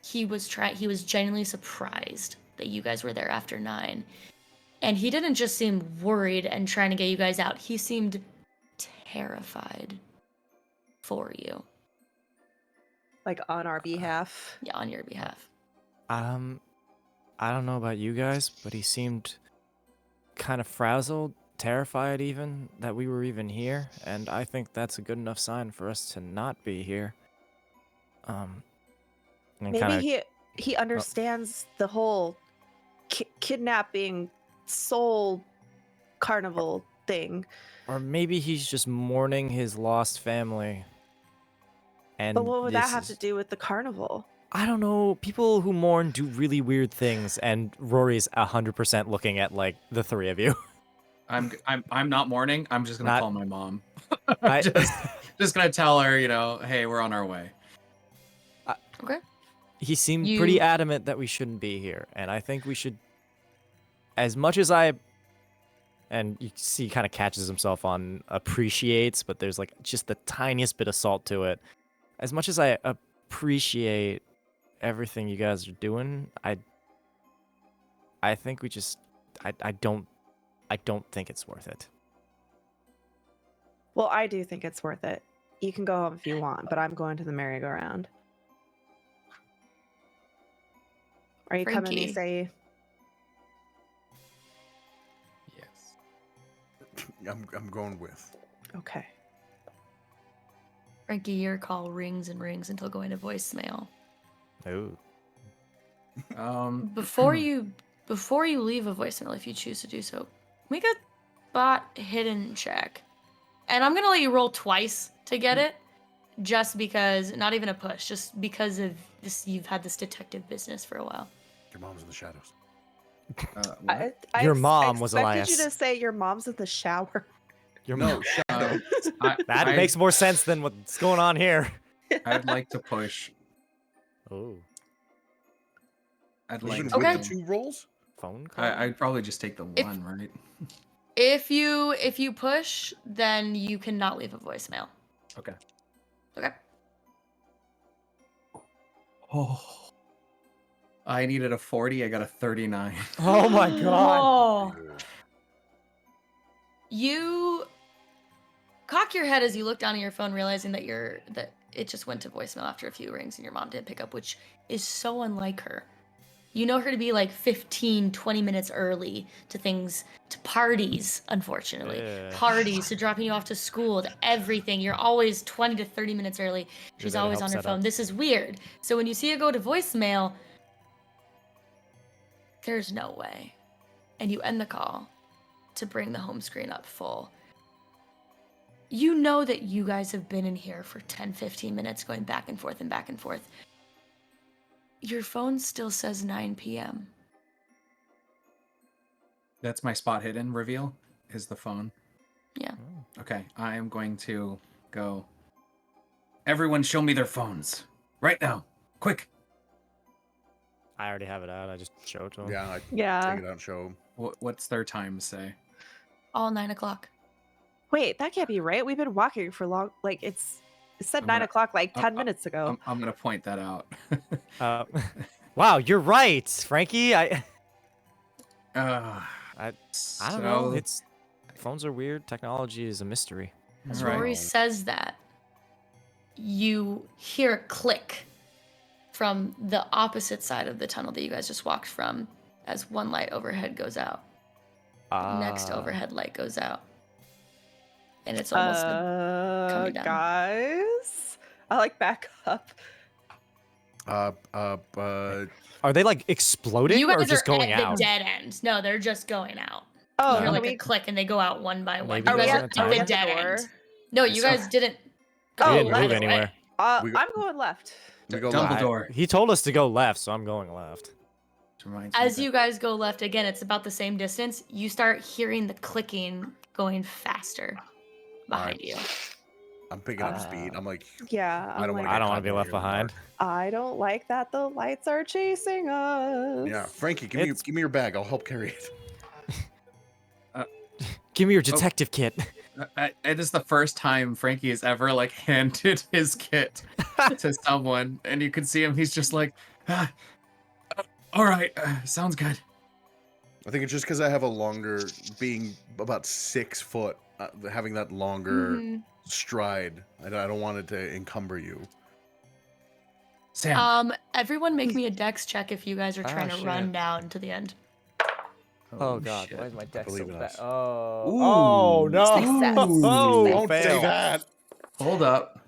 he was genuinely surprised that you guys were there after 9. And he didn't just seem worried and trying to get you guys out. He seemed terrified for you. Like on our behalf. Yeah, on your behalf. I don't know about you guys, but he seemed kind of frazzled, terrified even that we were even here, and I think that's a good enough sign for us to not be here. And Maybe kinda, he understands the whole kidnapping soul carnival thing. or maybe he's just mourning his lost family. And But what would that this have to is- do with the carnival? I don't know. People who mourn do really weird things, and Rory's 100% looking at like the 3 of you. I'm not mourning. I'm just gonna Not- call my mom. I- just gonna tell her, hey, we're on our way. Okay. He seemed You- pretty adamant that we shouldn't be here, and I think we should, as much as and you see he kind of catches himself on appreciates, but there's like just the tiniest bit of salt to it. As much as I appreciate everything you guys are doing, I think I don't think it's worth it. Well, I do think it's worth it. You can go home if you want, but I'm going to the merry-go-round. Are you coming, Frankie. Isai? Yes. I'm going with. Okay. Frankie, your call rings and rings until going to voicemail. Ooh. Before you leave a voicemail, if you choose to do so, make a bot hidden check. And I'm gonna let you roll twice to get it. Just because, not even a push, just because of this, you've had this detective business for a while. Your mom's in the shadows. What? Your mom was I expected you Elias. to say your mom's in the shower. Your No, mom. shadow. That I- makes more sense than what's going on here. I'd like to push. Oh, I'd Even like with to. Okay. the 2 rolls? phone call. I'd probably just take the If- one, right? If you push, then you cannot leave a voicemail. Okay. Okay. Oh. I needed a 40. I got a 39. Oh my god. Oh. You cock your head as you look down at your phone, realizing that it just went to voicemail after a few rings and your mom didn't pick up, which is so unlike her. You know her to be like 15, 20 minutes early to things, to parties, unfortunately. Yeah. Parties, to dropping you off to school, to everything. You're always 20 to 30 minutes early. She's there to always help on her set phone. up. This is weird. So when you see it go to voicemail, there's no way. And you end the call to bring the home screen up full. You know that you guys have been in here for 10, 15 minutes going back and forth and back and forth. Your phone still says 9 p.m. That's my spot hidden reveal, is the phone. Yeah. Okay, I am going to go. Everyone show me their phones. Right now. Quick. I already have it out. I just showed it to him. Yeah, I Yeah. take it out and show 'em. What's their time say? All 9 o'clock. Wait, that can't be right. We've been walking for long. Like it said I'm 9 gonna- o'clock like 10 I'm- minutes ago. I'm gonna point that out. Wow, you're right, Frankie. I uh, I don't know. so- It's phones are weird. Technology is a mystery. As Right. Rory says that, you hear a click from the opposite side of the tunnel that you guys just walked from as one light overhead goes out. Next overhead light goes out. And it's almost coming down. Guys, I like back up. Are they like exploding You guys or just are going at out? the dead end. No, they're just going out. Oh, You hear can like we? a click and they go out one by one. Maybe You guys they're are on at a the timer. dead Door? end. No, you So- guys didn't We go didn't right move away. anywhere. We go- I'm going left. We go left. Dumbledore. He told us to go left, so I'm going left. Which reminds me As that- you guys go left again, it's about the same distance. You start hearing the clicking going faster behind you. I'm picking up speed. I'm like, Yeah. I don't like, wanna I don't caught want to be out left here in the behind. I don't like that the lights are chasing us. yeah, Frankie, give It's- me your bag. I'll help carry it. Give me your detective kit. It is the first time Frankie has ever like handed his kit to someone, and you can see him. He's just like, all right, sounds good. I think it's just because I have a longer, being about 6 foot, having that longer Mhm. stride. I don't want it to encumber you. Sam. Everyone make me a dex check if you guys are Ah, trying to shit. run down to the end. Oh god, shit. why is my deck Believe so in bad? us. Oh, Ooh. oh no! Success. Oh, Success. Don't say fail. that. Hold up.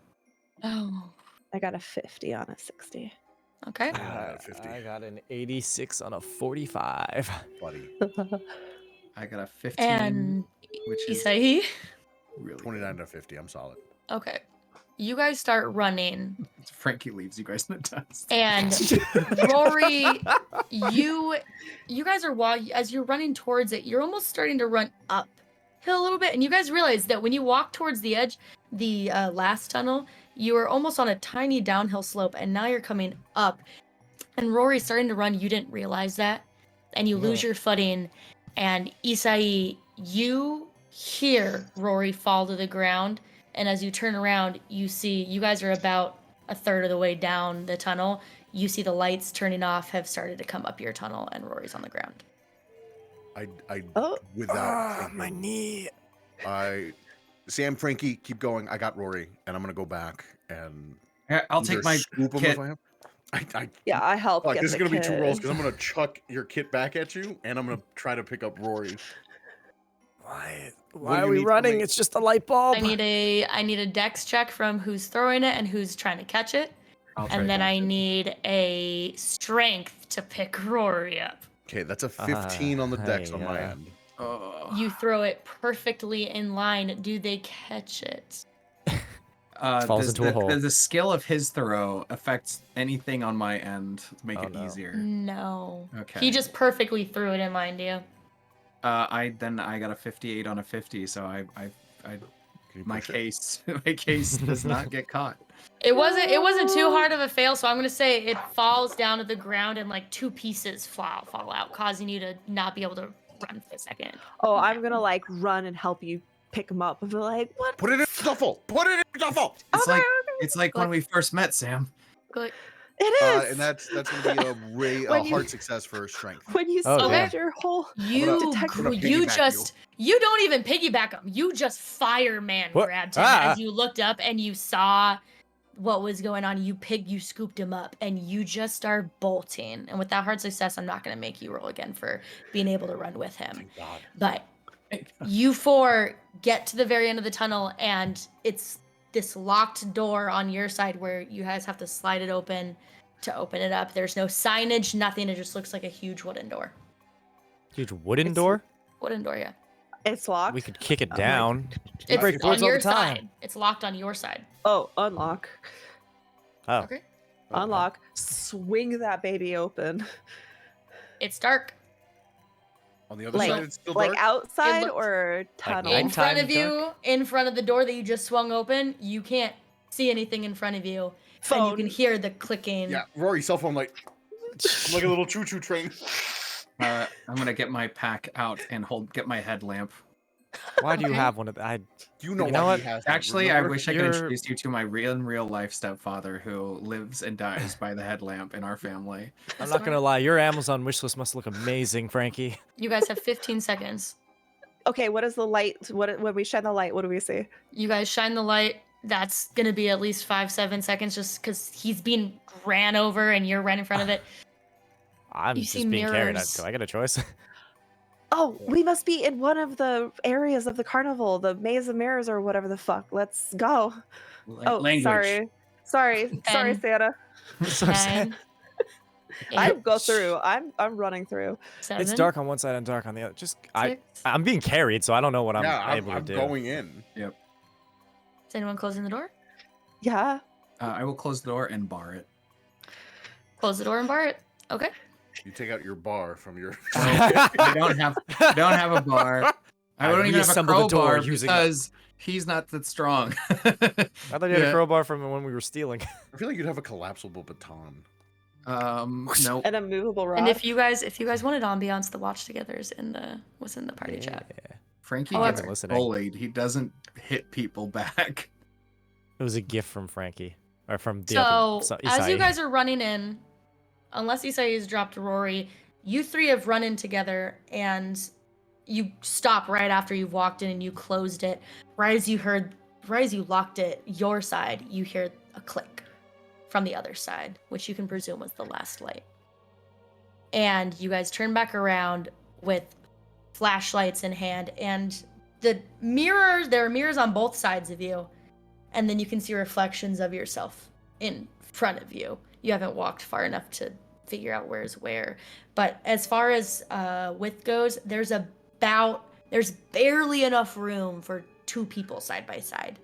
Oh, I got a 50 on a 60. okay. I got a 50. I got an 86 on a 45. Buddy. I got a 15, And which is Isai? really 29 to 50. I'm solid. Okay. You guys start running, good. Frankie leaves you guys in the dust. and Rory, you guys are as you're running towards it, you're almost starting to run uphill a little bit, and you guys realize that when you walk towards the edge, the last tunnel, you were almost on a tiny downhill slope, and now you're coming up. And Rory's starting to run. You didn't realize that, and you lose your footing. And Isai, you hear Rory fall to the ground, and as you turn around, you see you guys are about a third of the way down the tunnel. You see the lights turning off have started to come up your tunnel, and Rory's on the ground. Oh. without my thinking, knee. Sam, Frankie, keep going. I got Rory, and I'm gonna go back and Yeah, I'll either take my scoop him kit. if I have. Yeah, I help Fuck, get this is the gonna be 2 rolls kid. because I'm gonna chuck your kit back at you, and I'm gonna try to pick up Rory. Why What do are you we need from running? me? It's just a light bulb. I need a dex check from who's throwing it and who's trying to catch it. I'll try And then to I catch it. need a strength to pick Rory up. Okay, that's a 15 on the dex on my hey, end. Oh. You throw it perfectly in line. Do they catch it? Falls into a hole. The skill of his throw affects anything on my end to make Oh, it no. easier. No. Okay. He just perfectly threw it in line, do you? I got a 58 on a 50, so Can you my push it? case does not get caught. It wasn't too hard of a fail, so I'm gonna say it falls down to the ground and like 2 pieces fall out, causing you to not be able to run for a second. Oh, I'm gonna like run and help you pick him up and be like, what? Put it in your duffel. Put it in your duffel. It's like when we first met, Sam. Good. It is. And that's gonna be a When you- hard success for strength. When you Oh, spend yeah. your whole You detect- I'm gonna you piggyback just you don't even piggyback him. You just fireman What? grabbed him Ah. as you looked up and you saw what was going on. You scooped him up and you just start bolting. And with that hard success, I'm not gonna make you roll again for being able to run with him. Thank God. But you 4 get to the very end of the tunnel and it's this locked door on your side where you guys have to slide it open to open it up. There's no signage, nothing. It just looks like a huge wooden door. Huge wooden It's- door. Wooden door, yeah. It's locked. We could kick it Oh my- down. We break It's doors on all your the time. side. It's locked on your side. Oh, unlock. Oh. Okay. Unlock. Swing that baby open. It's dark. On the other Like- side, it's still Like dark. outside looked- or tunnel? nighttime In front of dark? you, in front of the door that you just swung open, you can't see anything in front of you. And you Phone. can hear the clicking. Yeah, Rory, cell phone like a little choo-choo train. I'm gonna get my pack out and get my headlamp. Why do you Okay. have one of the? You know You why know what? he has that, Actually, I remember? wish I could You're- introduce you to my real life stepfather who lives and dies by the headlamp in our family. I'm not gonna lie. Your Amazon wish list must look amazing, Frankie. You guys have 15 seconds. Okay, what is the light? When we shine the light, what do we see? You guys shine the light. That's gonna be at least 5-7 seconds, just because he's being ran over and you're right in front of it. I'm You just see being carried. mirrors. Do I get a choice? Oh, we must be in one of the areas of the carnival, the maze of mirrors or whatever the fuck. Let's go. Oh, Language. sorry, Ten. Santa. So sad. 9, I 8, go through. I'm running through. 7, It's dark on one side and dark on the other. Just 6. I'm being carried, so I don't know what I'm Yeah, able I'm to do. going in. Is anyone closing the door? Yeah. I will close the door and bar it. Close the door and bar it. Okay. You take out your bar from your. I don't have a bar. I don't even have a reassemble the door crowbar using- because he's not that strong. I thought you had a Yeah. crowbar from when we were stealing. I feel like you'd have a collapsible baton. Nope. And a movable rod. And if you guys wanted ambiance, the watch together is was in the party chat. Frankie Oh, gets I'm listening. bullied. He doesn't hit people back. It was a gift from Frankie, or from the So other. as you Isai. guys are running in, unless Isai has dropped Rory, you 3 have run in together and you stop right after you've walked in and you closed it. Right as you locked it, your side, you hear a click from the other side, which you can presume was the last light. And you guys turn back around with flashlights in hand, and there are mirrors on both sides of you, and then you can see reflections of yourself in front of you. You haven't walked far enough to figure out where's where. But as far as width goes, there's barely enough room for 2 people side by side.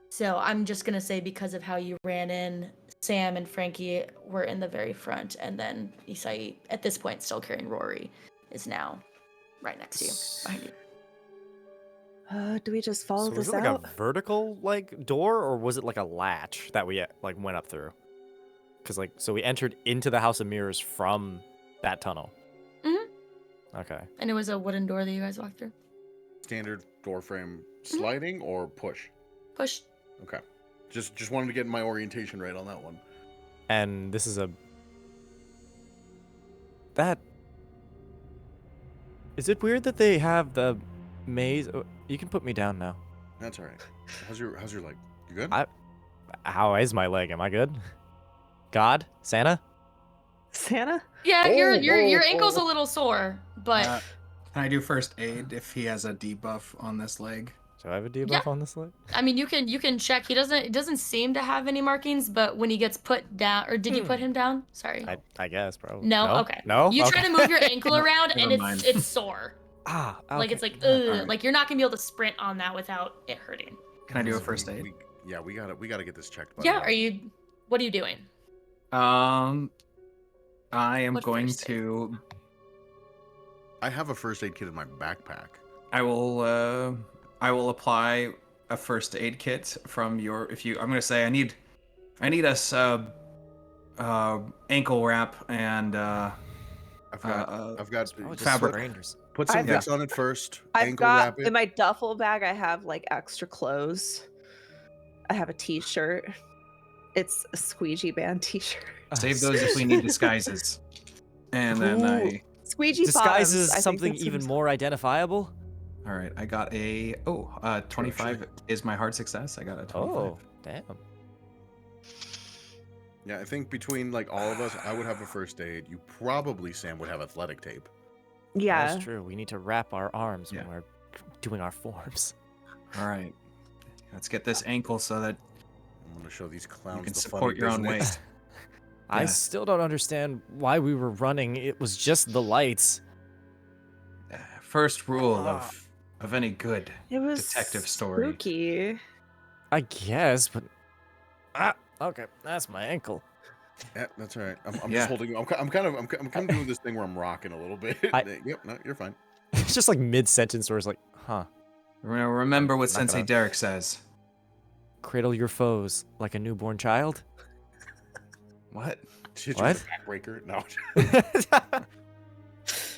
So I'm just gonna say, because of how you ran in, Sam and Frankie were in the very front, and then Isai, at this point still carrying Rory, is now right next to you, behind you. Do we just follow So was this it like out? a vertical like door, or was it like a latch that we like went up through? Because so we entered into the House of Mirrors from that tunnel. Mhm. Okay. And it was a wooden door that you guys walked through. Standard door frame sliding or push? Push. Okay. Just wanted to get my orientation right on that one. And this is that. Is it weird that they have the maze? Oh, you can put me down now. That's all right. How's your leg? You good? How is my leg? Am I good? God? Santa? Santa? Yeah, your oh, ankle's oh. a little sore, but Can I do first aid if he has a debuff on this leg? Do I have a debuff Yeah. on this leg? I mean, you can check. It doesn't seem to have any markings, but when he gets put down, or did you put him down? Sorry. I guess, probably. No? Okay. No? You Okay. try to move your ankle around, and Never mind. it's sore. Ah, okay. Like it's like Alright. like you're not gonna be able to sprint on that without it hurting. Can I do a first aid? We gotta get this checked. Yeah. What are you doing? I am What going first aid? to. I have a first aid kit in my backpack. I will apply a first aid kit from your. I'm gonna say I need a ankle wrap and I've got Oh, just fabric. strangers. Put some I've- Vicks on it first. I've ankle got wrap it. in my duffel bag. I have like extra clothes. I have a T-shirt. It's a squeegee band T-shirt. Save those if we need disguises. And then Ooh. Squeegee Disguises bottoms, I think something that's even some- more identifiable? all right, I got a 25 is my hard success. I got a 25. Oh, damn. Yeah, I think between like all of us, I would have a first aid. You probably, Sam, would have athletic tape. Yeah. That's true. We need to wrap our arms Yeah. when we're doing our forms. All right, let's get this ankle so that I'm gonna show these clowns you can the support funny your own business. weight. I Yeah. still don't understand why we were running. It was just the lights. First rule of any good It was detective story. spooky. I guess, but okay, that's my ankle. Yeah, that's all right. I'm Yeah. just holding. I'm kind of doing this thing where I'm rocking a little bit. Yep, no, you're fine. It's just like mid-sentence where it's like, huh. Remember what Not Sensei gonna- Derek says. Cradle your foes like a newborn child. What? Shit, What? you're a backbreaker? No.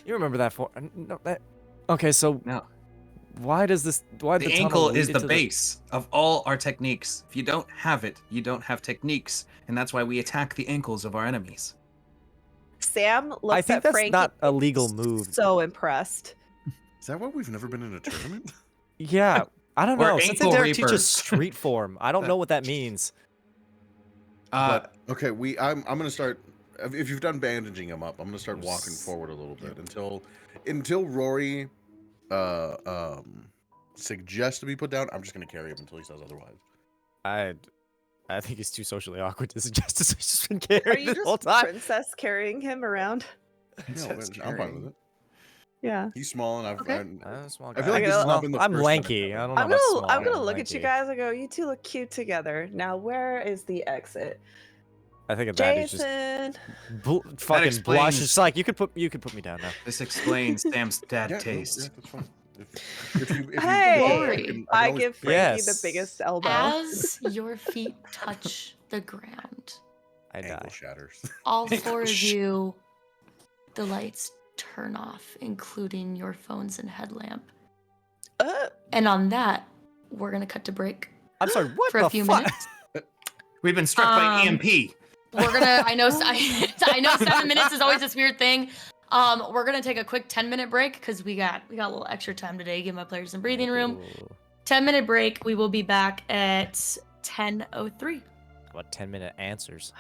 You remember that for no, that. Okay, so No. why does this? Why The tunnel ankle lead is the into base of all our techniques. If you don't have it, you don't have techniques, and that's why we attack the ankles of our enemies. Sam looks I think at that's Frankie. not a legal move. So impressed. Is that why we've never been in a tournament? Yeah, I don't We're know. Since ankle Derek teaches reapers. street form, I don't know what that means. But okay, I'm gonna start. If you've done bandaging him up, I'm gonna start walking forward a little bit until Rory suggests to be put down. I'm just gonna carry him until he says otherwise. I think he's too socially awkward to suggest this. He's just been Are carrying you this whole just time. princess carrying him around? No, That's I'm fine with it. Yeah. He's small, and Okay. I'm a small I feel like guy. this has Well, not been the I'm first lanky. time I I've don't done know I'm about gonna small. I'm gonna I'm look at you lanky. guys and go, you two look cute together. Now where is the exit? I think that is just Jason. fucking explains- blush. It's like you could put me down now. This explains Sam's dad Yeah, no, taste. yeah, that's fine. If you Hey, Rory. I always- give Frankie the Yes. biggest elbow. As your feet touch the ground, I die. ankle shatters. all four of you, the lights turn off, including your phones and headlamp. And on that, we're gonna cut to break I'm sorry. What for the a few fuck? minutes. We've been struck by EMP. We're gonna. I know 7 minutes is always this weird thing. We're gonna take a quick 10-minute break because we got a little extra time today. Give my players some breathing room. Ooh. 10-minute break. We will be back at 10:03. What 10-minute answers?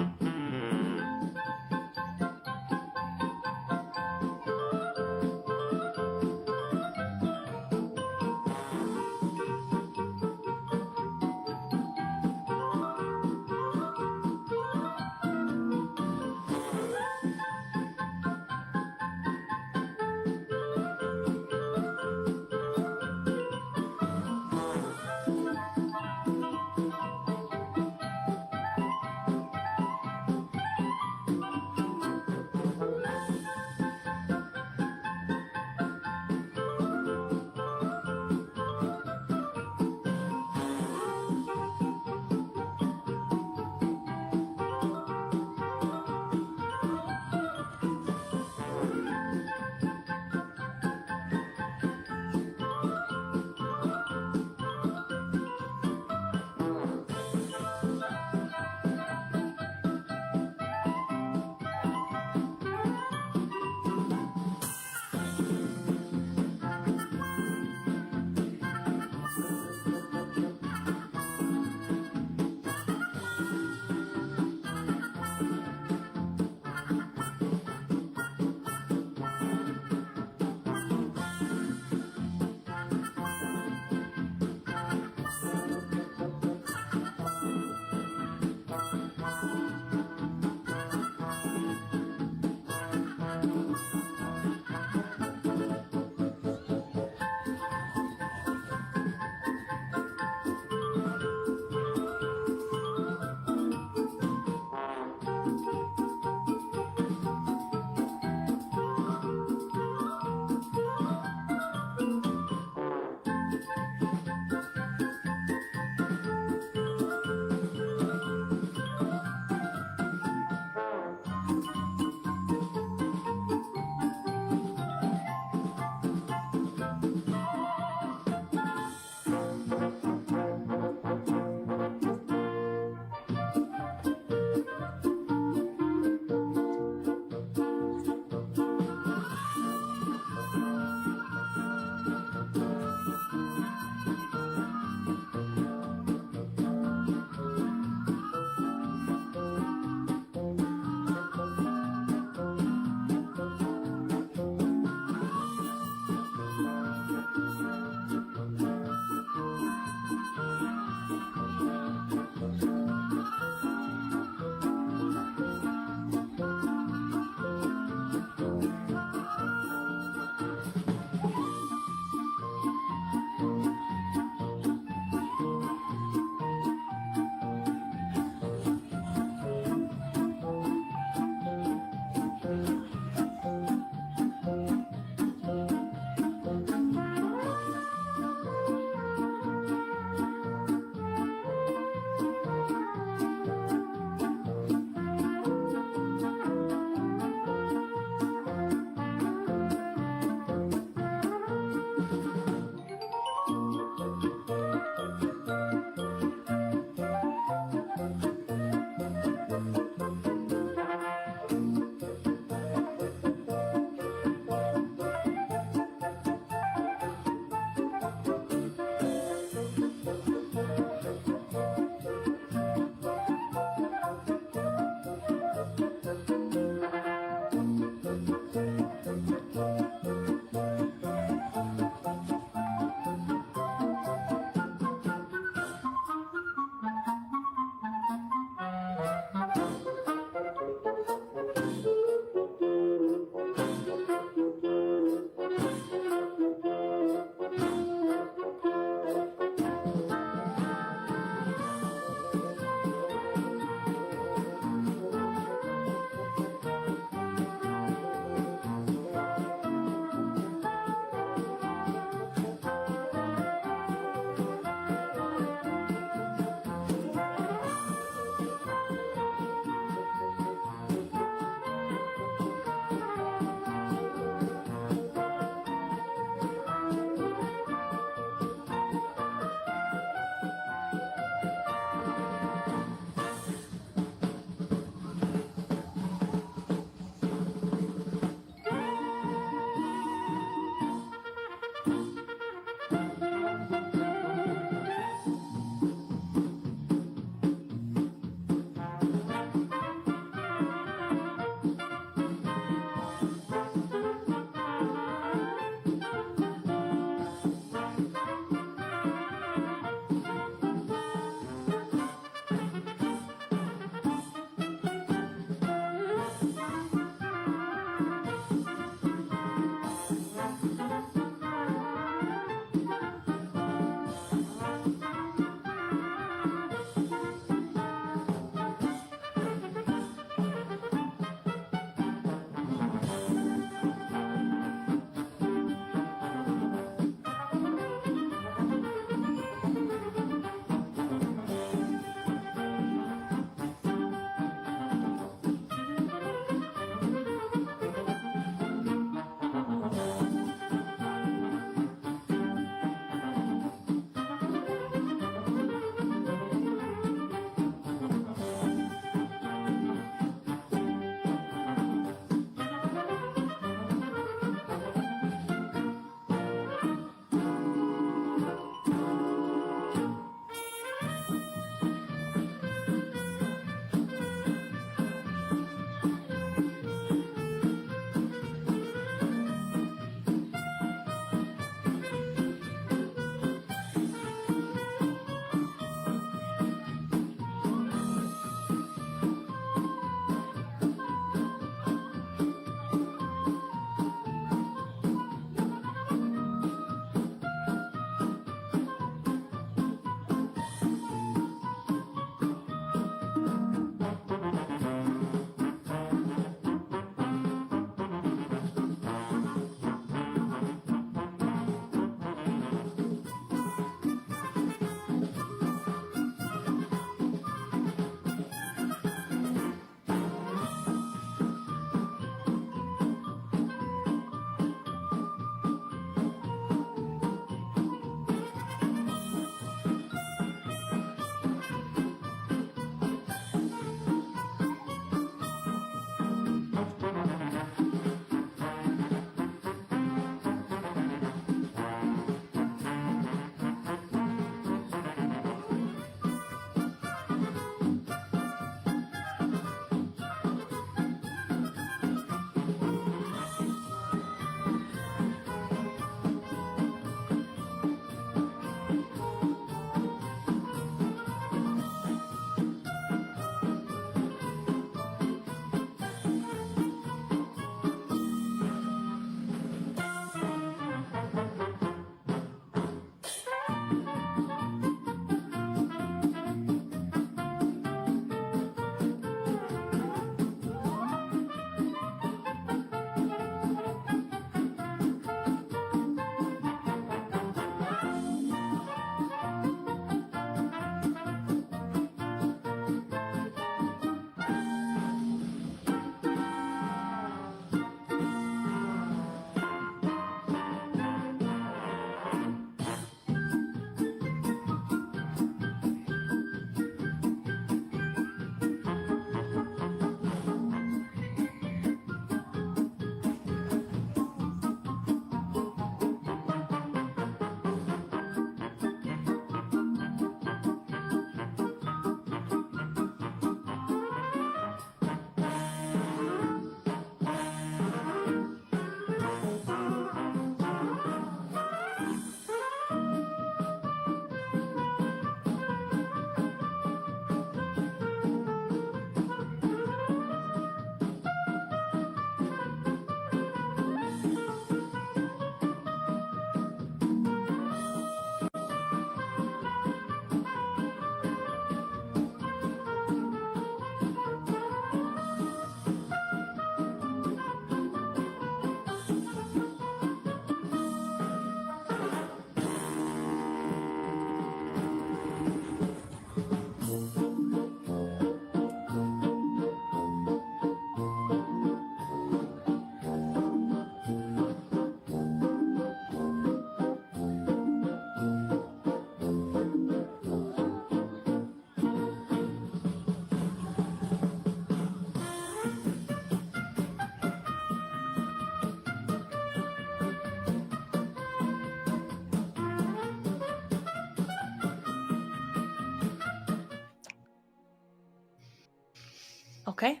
Okay.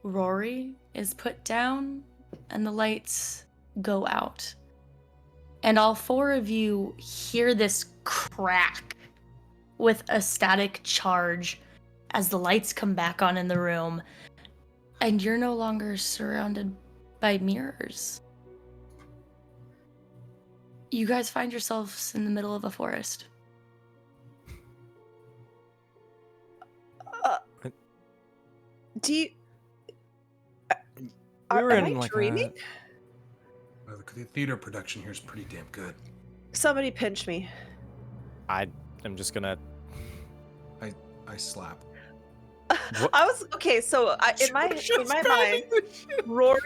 Rory is put down, and the lights go out. And all four of you hear this crack with a static charge as the lights come back on in the room, and you're no longer surrounded by mirrors. You guys find yourselves in the middle of a forest. Do you? We Are, were am in I like dreaming? The theater production here is pretty damn good. Somebody pinch me. I'm just gonna. I slap. What? I was okay. So in my mind, Rory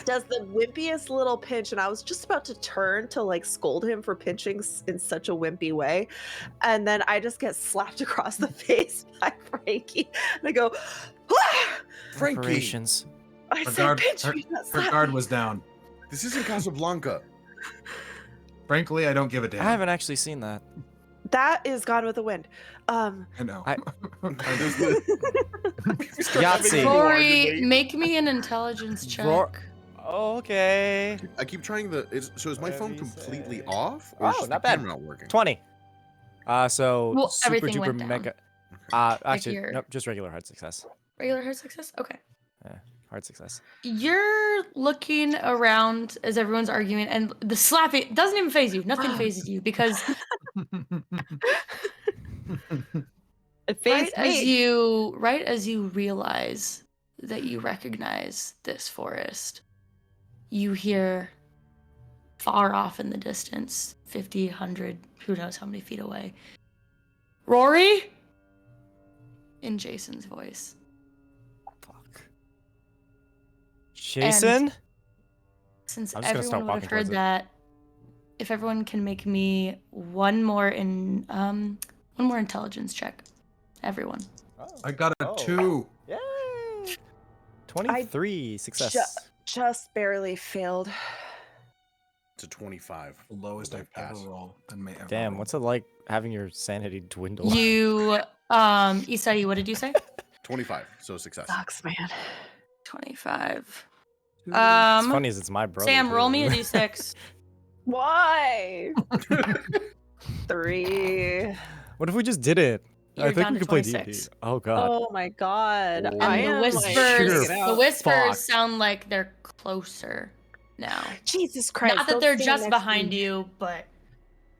does the wimpiest little pinch, and I was just about to turn to like scold him for pinching in such a wimpy way, and then I just get slapped across the face by Frankie, and I go, ah! Frankie, Reparations. I Her said guard, pinch her, me, not her slap guard me." was down. this isn't Casablanca. Frankly, I don't give a damn. I haven't actually seen that. That is Gone with the Wind. I know. I- There's the- We start having Yahtzee. a noir Rory, debate. make me an intelligence check. Okay. I keep trying the. So is my phone Whatever you completely say. off, or is Oh, just not the bad. camera not working? 20. So Well, super everything duper went down. mega. Actually, your- nope, just regular hard success. Regular hard success? Okay. Hard success. You're looking around as everyone's arguing, and the slapping doesn't even phase you. Nothing phases you because It phased me. right as you realize that you recognize this forest, you hear far off in the distance, 50, 100, who knows how many feet away, Rory? In Jason's voice. Fuck. Jason? Since I'm just gonna start everyone would have walking heard towards it. that, if everyone can make me one more intelligence check. Everyone. I got a Oh. 2. Yay! 23 success. Just barely failed. It's a 25. The lowest I've ever Pass. rolled and may ever Damn, roll. what's it like having your sanity dwindle? You, Isai, what did you say? 25. So success. Sucks, man. 25. It's funny as it's my brother. Sam, roll me a too. d6. Why? 3. What if we just did it? I You're think down we to could play D&D. 26. Oh god. Oh my god. And I And the am like, whispers, You're freaking the out. whispers fucked. sound like they're closer now. Jesus Christ. Not that don't they're stand just next to behind me. you, but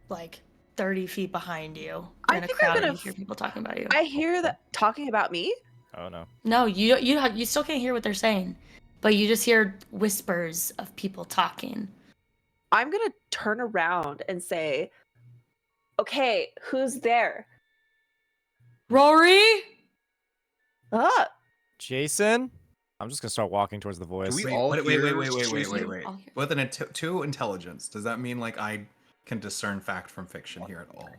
like 30 feet behind you. You're I in a think I'm crowd and gonna you hear people talking about you. I hear that talking about me. Oh no. No, you still can't hear what they're saying, but you just hear whispers of people talking. I'm gonna turn around and say, okay, who's there? Rory? Ah, Jason? I'm just gonna start walking towards the voice. we all wait, hear wait. Jason? I'll hear. With an 2 intelligence, does that mean like I can discern fact from fiction here at all?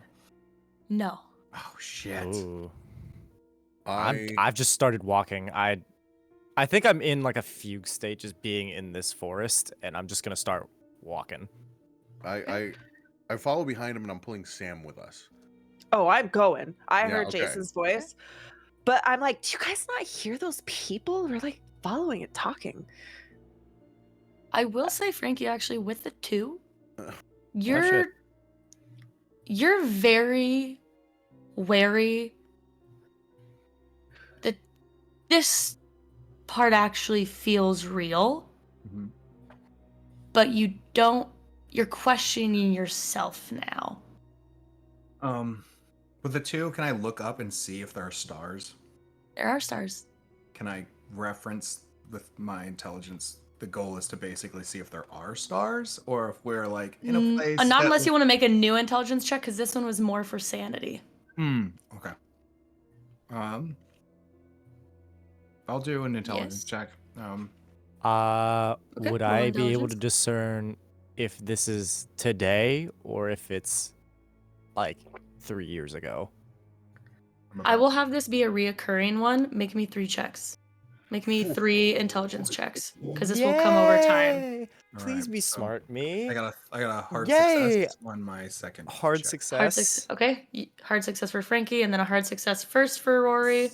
No. Oh shit. Ooh. I I've just started walking. I think I'm in like a fugue state just being in this forest, and I'm just gonna start walking. I follow behind him and I'm pulling Sam with us. oh, I'm going. I Yeah, heard okay. Jason's voice. But I'm like, do you guys not hear those people? They're like following and talking. I will say, Frankie, actually, with the 2, Uh, you're very wary that this part actually feels real, Mhm. but you're questioning yourself now. With the 2, can I look up and see if there are stars? There are stars. Can I reference with my intelligence? The goal is to basically see if there are stars, or if we're like in a place. Not that- unless you want to make a new intelligence check, because this one was more for sanity. Okay. I'll do an intelligence Yes. check. Okay, Would roll I be able intelligence. to discern if this is today or if it's like 3 years ago? I'm I about- will have this be a reoccurring one. Make me 3 checks. Make me 3 intelligence checks, because this will come over time. Yay! All Please right, be so smart, me. I got a hard Yay! success on my second. Hard check. success. Hard success. Okay, hard success for Frankie, and then a hard success first for Rory.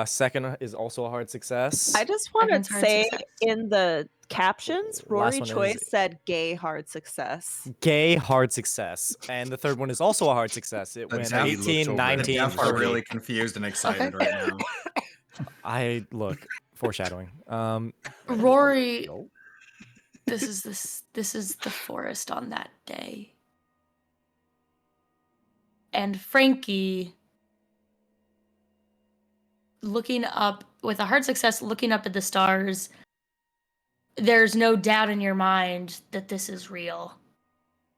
Second is also a hard success. I just want to Second's hard say success. in the captions, Last Rory one Choi is- said gay hard success. Gay hard success. And the third one is also a hard success. It The went deaf- 18, The 19, The deaf are 30. really confused and excited right now. I look foreshadowing. Rory, this is the forest on that day. And Frankie, looking up with a hard success, looking up at the stars, there's no doubt in your mind that this is real.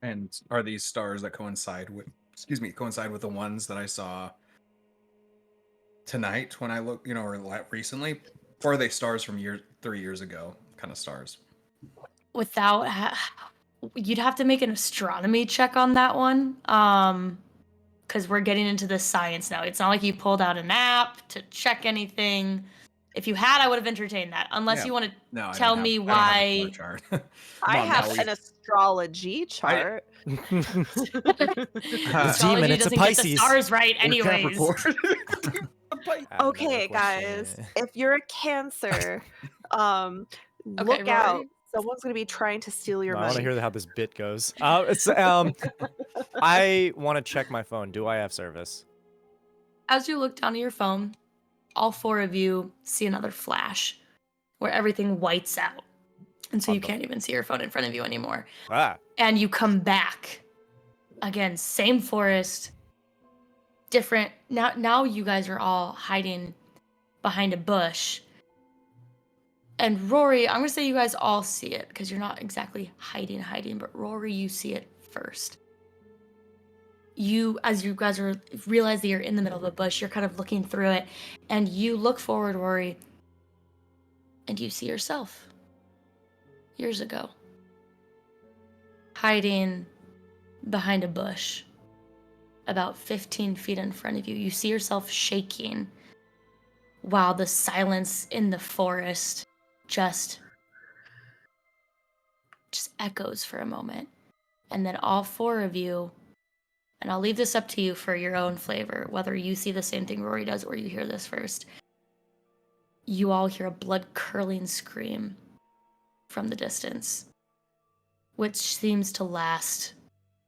And are these stars that coincide with the ones that I saw tonight when I look, or recently? Or are they stars from 3 years ago kind of stars? You'd have to make an astronomy check on that one. Because we're getting into the science now. It's not like you pulled out an app to check anything. If you had, I would have entertained that. Unless Yeah. you want to No, I tell don't have- me I don't have a why. flow chart. I Come on, have now an astrology chart. Astrology Demon, it's a doesn't get the Pisces. stars right, anyways. Okay, guys, if you're a Cancer, look Rory. out. Someone's gonna be trying to steal your I want to money. hear how this bit goes. I want to check my phone. Do I have service? As you look down at your phone, all four of you see another flash where everything whites out. And so you can't even see your phone in front of you anymore. Ah, And you come back. Again, same forest, different. Now you guys are all hiding behind a bush. And Rory, I'm going to say you guys all see it because you're not exactly hiding, but Rory, you see it first. As you guys realize that you're in the middle of a bush, you're kind of looking through it, and you look forward, Rory, and you see yourself years ago, hiding behind a bush about 15 feet in front of you. You see yourself shaking while the silence in the forest just echoes for a moment. And then all four of you, and I'll leave this up to you for your own flavor, whether you see the same thing Rory does or you hear this first. You all hear a blood-curdling scream from the distance, which seems to last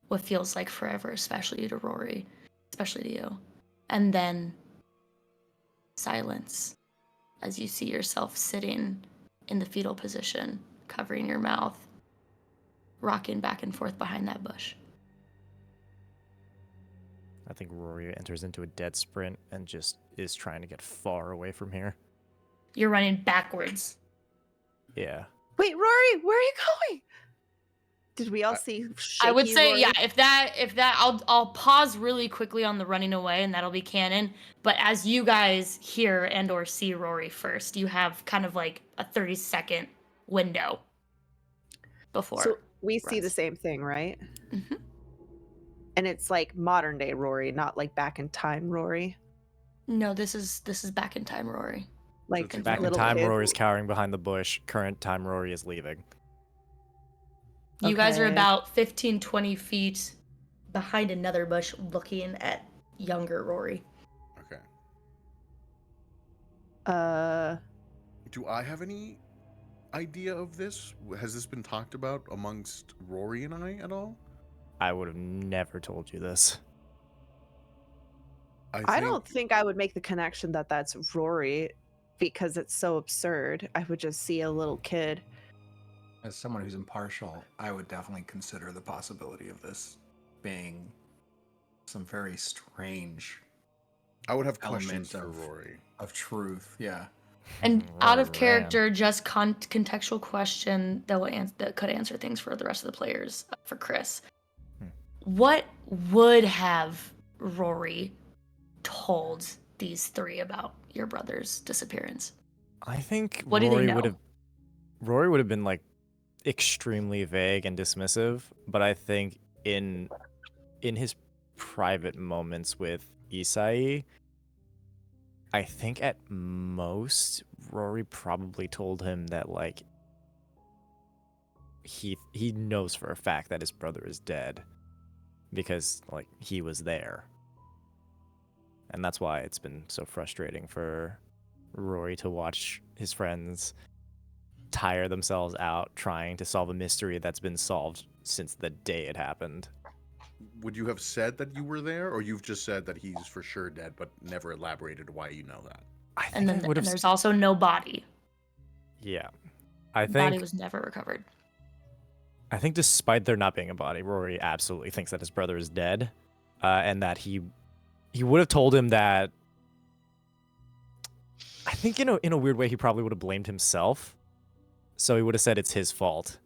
what feels like forever, especially to Rory, especially to you. And then silence as you see yourself sitting in the fetal position, covering your mouth, rocking back and forth behind that bush. I think Rory enters into a dead sprint and just is trying to get far away from here. You're running backwards. Yeah. Wait, Rory, where are you going? Did we all see shaky I would say, Rory? yeah, if that I'll pause really quickly on the running away and that'll be canon. But as you guys hear and or see Rory first, you have kind of like a 30-second window before. So we see the runs. same thing, right? Mhm. And it's like modern day Rory, not like back in time Rory. No, this is back in time, Rory. Like it's Back in little time, kid. Rory is cowering behind the bush. Current time, Rory is leaving. You guys are Okay. about 15, 20 feet behind another bush looking at younger Rory. Okay. Do I have any idea of this? Has this been talked about amongst Rory and I at all? I would have never told you this. I don't think I would make the connection that that's Rory because it's so absurd. I would just see a little kid. As someone who's impartial, I would definitely consider the possibility of this being some very strange I would have element questions for of- Rory. of truth. Yeah. And Rory out of ran. character, just contextual question that could answer things for the rest of the players. For Chris, what would have Rory told these three about your brother's disappearance? I think What do they Rory know? Rory would have been like extremely vague and dismissive, but I think in his private moments with Isai, I think at most Rory probably told him that like he knows for a fact that his brother is dead because like he was there. And that's why it's been so frustrating for Rory to watch his friends tire themselves out trying to solve a mystery that's been solved since the day it happened. Would you have said that you were there, or you've just said that he's for sure dead, but never elaborated why you know that? I And think I then would and have. there's also no body. Yeah, I The body think. was never recovered. I think despite there not being a body, Rory absolutely thinks that his brother is dead, and that he would have told him that. I think in a weird way he probably would have blamed himself, so he would have said it's his fault.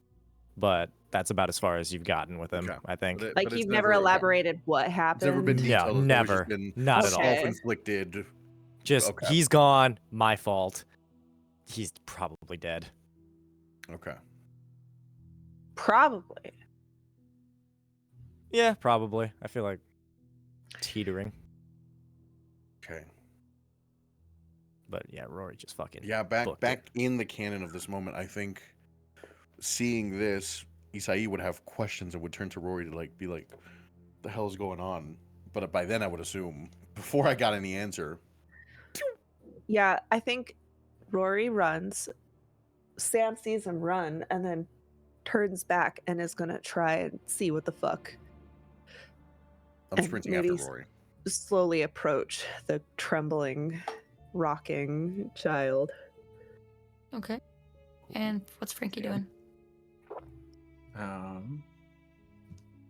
But that's about as far as you've gotten with him, Okay. I think. But Like it's you've never elaborated what happened. It's never been Yeah, detailed. It's never. always just been Not at all. Okay. self-inflicted. Just Okay. he's gone, my fault. He's probably dead. Okay. Probably. Yeah, probably. I feel like teetering. Okay. But yeah, Rory just fucking Yeah, booked back it. in the canon of this moment, I think seeing this, Isai would have questions and would turn to Rory to be like, the hell is going on? But by then I would assume, before I got any answer, Yeah, I think Rory runs. Sam sees him run and then turns back and is gonna try and see what the fuck. I'm And sprinting after maybe Rory. slowly approach the trembling, rocking child. Okay. And what's Frankie doing?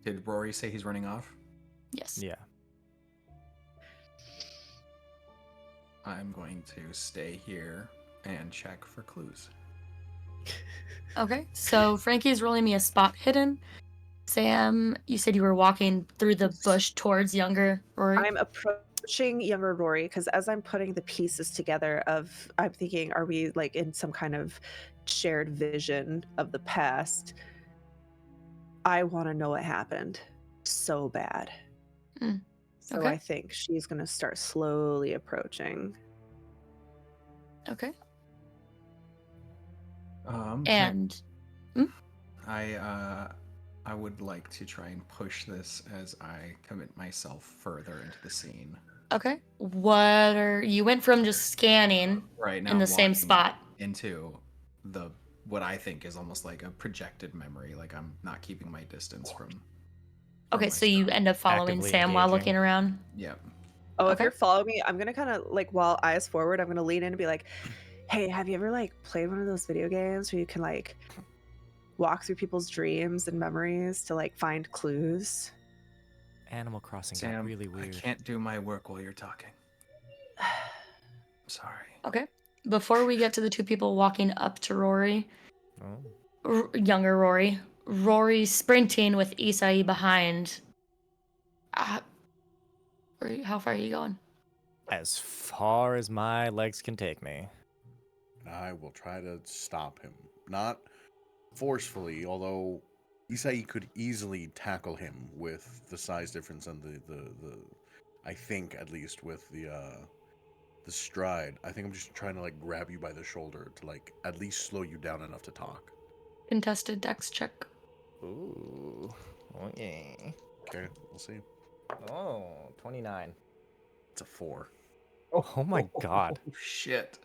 Did Rory say he's running off? Yes. Yeah. I'm going to stay here and check for clues. Okay. So Frankie's rolling me a spot hidden. Sam, you said you were walking through the bush towards younger Rory. I'm approaching younger Rory because as I'm putting the pieces together I'm thinking, are we like in some kind of shared vision of the past? I want to know what happened so bad. Mm, So okay. I think she's going to start slowly approaching. Okay. Can And I would like to try and push this as I commit myself further into the scene. okay. You went from just scanning Right now, in the same walking spot. into what I think is almost like a projected memory. Like I'm not keeping my distance from. Okay, so you end up following Actively Sam while engaging. looking around. Yeah. Oh, if Okay. you're following me, I'm going to kind of like while eyes forward, I'm going to lean in and be like, hey, have you ever like played one of those video games where you can like walk through people's dreams and memories to like find clues? Animal Crossing got Sam, really weird. I can't do my work while you're talking. Sorry. Okay. Before we get to the two people walking up to Rory, Oh. younger Rory sprinting with Isai behind. How far are you going? As far as my legs can take me. I will try to stop him. Not forcefully, although Isai could easily tackle him with the size difference and the I think at least with the stride. I think I'm just trying to like grab you by the shoulder to like at least slow you down enough to talk. Contested dex check. Ooh. Okay. Okay, we'll see. Oh, 29. It's a 4. Oh my god. Oh, shit.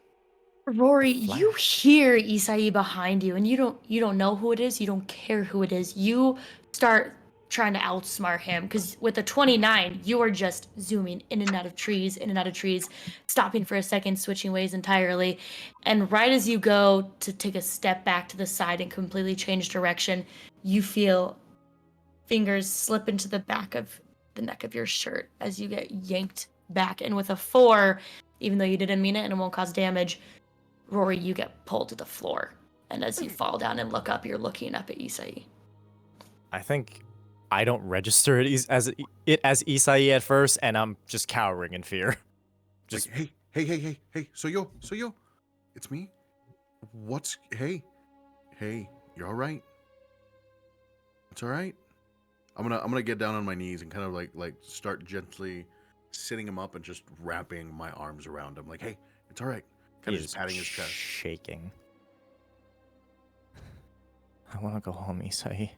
Rory, Flash. you hear Isai behind you, and you don't know who it is. You don't care who it is. You start trying to outsmart him because with a 29, you are just zooming in and out of trees, stopping for a second, switching ways entirely. And right as you go to take a step back to the side and completely change direction, you feel fingers slip into the back of the neck of your shirt as you get yanked back. And with a 4, even though you didn't mean it and it won't cause damage, Rory, you get pulled to the floor. And as you fall down and look up, you're looking up at Isai. I think I don't register it as Isai at first, and I'm just cowering in fear. Just Like, hey, so yo, it's me. Hey, you're all right. It's all right. I'm gonna get down on my knees and kind of like start gently sitting him up and just wrapping my arms around him. Like, hey, it's all right. Kind of He just is patting his chest. shaking. I want to go home, Isai.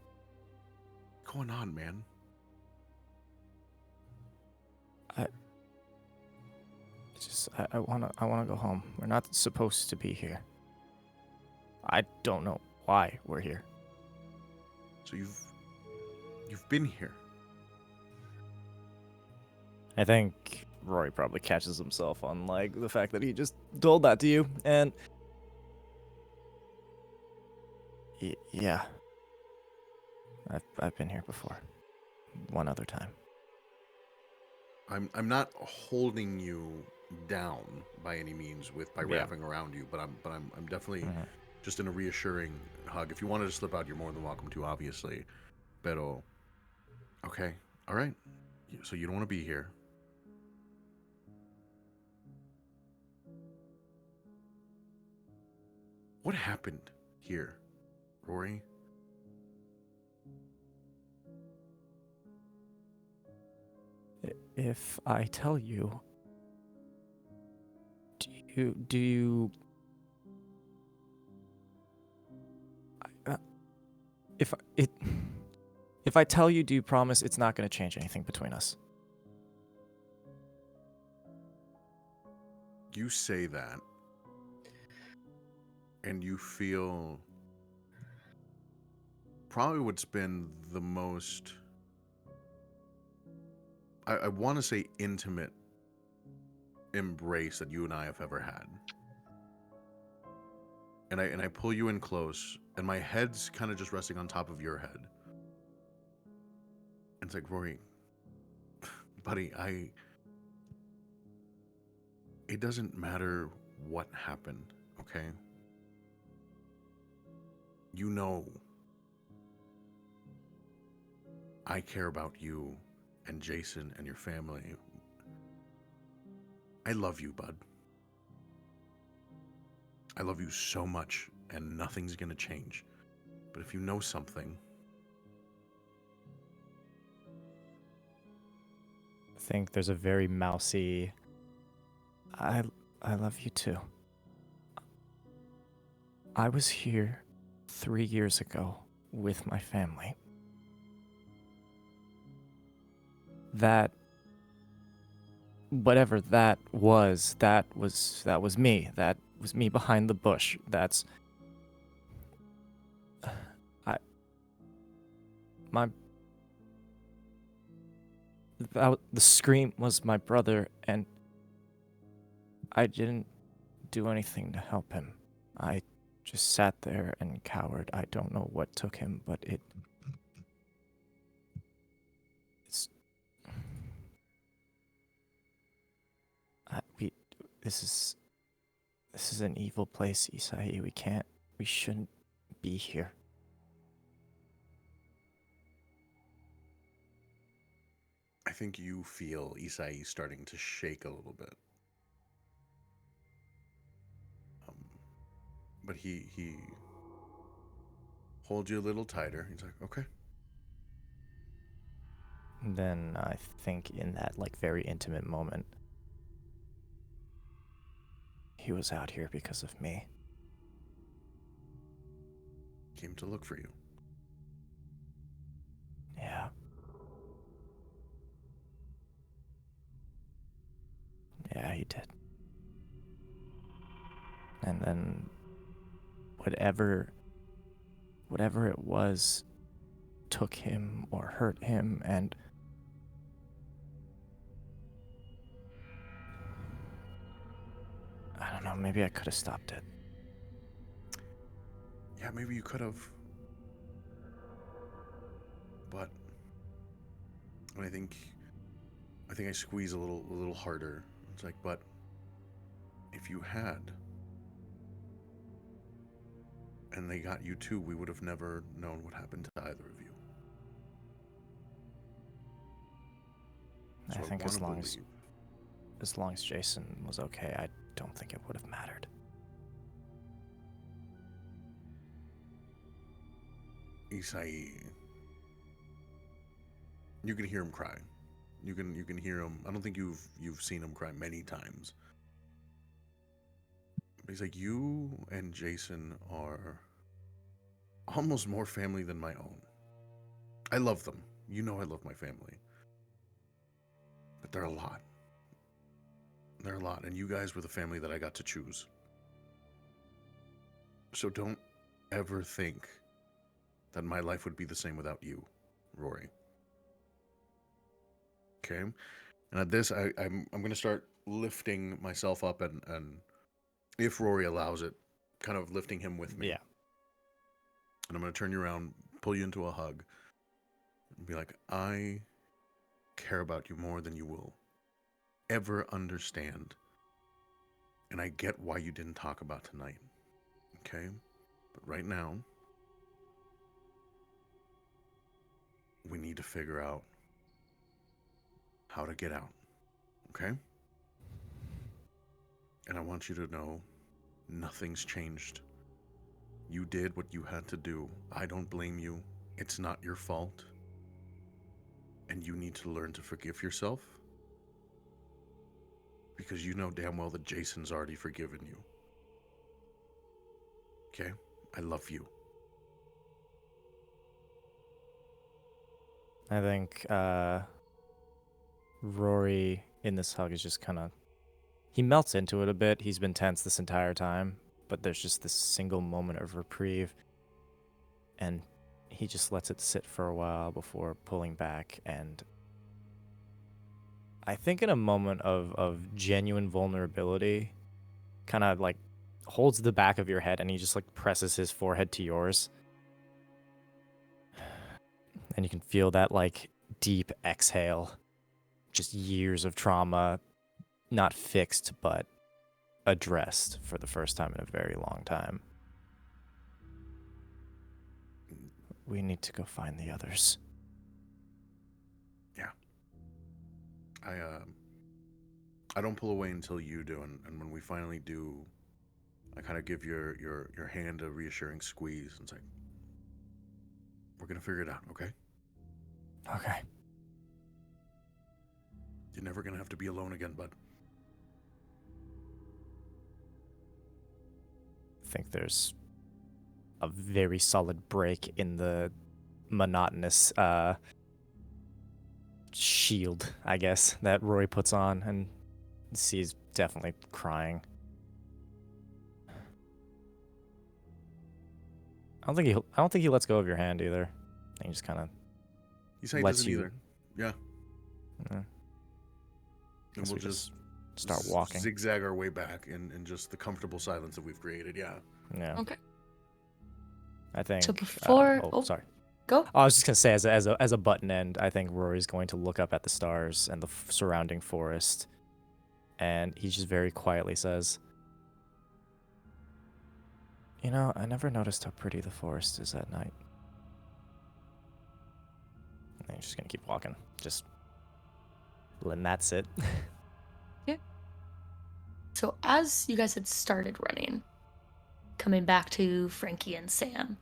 What's going on, man? promise. I wanna go home. We're not supposed to be here. I don't know why we're here. So you've been here. I think Rory probably catches himself on like the fact that he just told that to you, and yeah, I've been here before, one other time. I'm not holding you down by any means by Yeah. wrapping around you, but I'm definitely Mhm. just in a reassuring hug. If you wanted to slip out, you're more than welcome to, obviously. Pero, okay, all right. So you don't want to be here. What happened here, Rory? If I tell you, do you if if I tell you, do you promise it's not going to change anything between us? You say that, and you feel probably what's been the most, I want to say, intimate embrace that you and I have ever had. And I pull you in close, and my head's kind of just resting on top of your head. And it's like, Rory, buddy, it doesn't matter what happened, okay? You know I care about you and Jason and your family. I love you, bud. I love you so much, and nothing's gonna change. But if you know something, I think there's a very mousy. I love you too. I was here 3 years ago with my family. That whatever that was me. That was me behind the bush. That's the scream was my brother, and I didn't do anything to help him. I just sat there and cowered. I don't know what took him, but it's this is an evil place, Isai. We shouldn't be here. I think you feel Isai starting to shake a little bit. But he holds you a little tighter. He's like, okay. And then I think in that like very intimate moment, he was out here because of me. Came to look for you. Yeah. Yeah, he did. And then whatever it was took him or hurt him, and I don't know, maybe I could have stopped it. Yeah, maybe you could have. But I think I squeeze a little harder. It's like, but if you had, and they got you too, we would have never known what happened to either of you. I So think wanna as long as Jason was okay, I don't think it would have mattered. Isai, you can hear him cry. You can hear him. I don't think you've seen him cry many times. But he's like, you and Jason are almost more family than my own. I love them. You know I love my family. But they're a lot. There are a lot, and you guys were the family that I got to choose. So don't ever think that my life would be the same without you, Rory. Okay? And at this, I'm going to start lifting myself up and if Rory allows it, kind of lifting him with me. Yeah. And I'm going to turn you around, pull you into a hug, and be like, I care about you more than you will ever understand. And I get why you didn't talk about tonight. Okay? But right now, we need to figure out how to get out. Okay? And I want you to know nothing's changed. You did what you had to do. I don't blame you. It's not your fault. And you need to learn to forgive yourself. Because you know damn well that Jason's already forgiven you. Okay? I love you. I think Rory in this hug is just kind of, he melts into it a bit. He's been tense this entire time, but there's just this single moment of reprieve, and he just lets it sit for a while before pulling back. And I think in a moment of genuine vulnerability, kind of like holds the back of your head, and he just like presses his forehead to yours. And you can feel that like deep exhale, just years of trauma, not fixed, but addressed for the first time in a very long time. We need to go find the others. Yeah. I don't pull away until you do, and when we finally do, I kind of give your hand a reassuring squeeze and say, we're gonna figure it out, okay? Okay. You're never gonna have to be alone again, bud. I think there's a very solid break in the monotonous shield, I guess, that Rory puts on, and he's definitely crying. I don't think he lets go of your hand either. I think he just kind of You say he lets doesn't you. either. Yeah. Yeah. And Guess we'll we just start walking. zigzag our way back in just the comfortable silence that we've created. Yeah. Yeah. Okay. I think. So before- sorry. Go. I was just gonna say, as a button end, I think Rory's going to look up at the stars and the surrounding forest, and he just very quietly says, "You know, I never noticed how pretty the forest is at night." And he's just gonna keep walking, just letting that sit. So as you guys had started running, coming back to Frankie and Sam.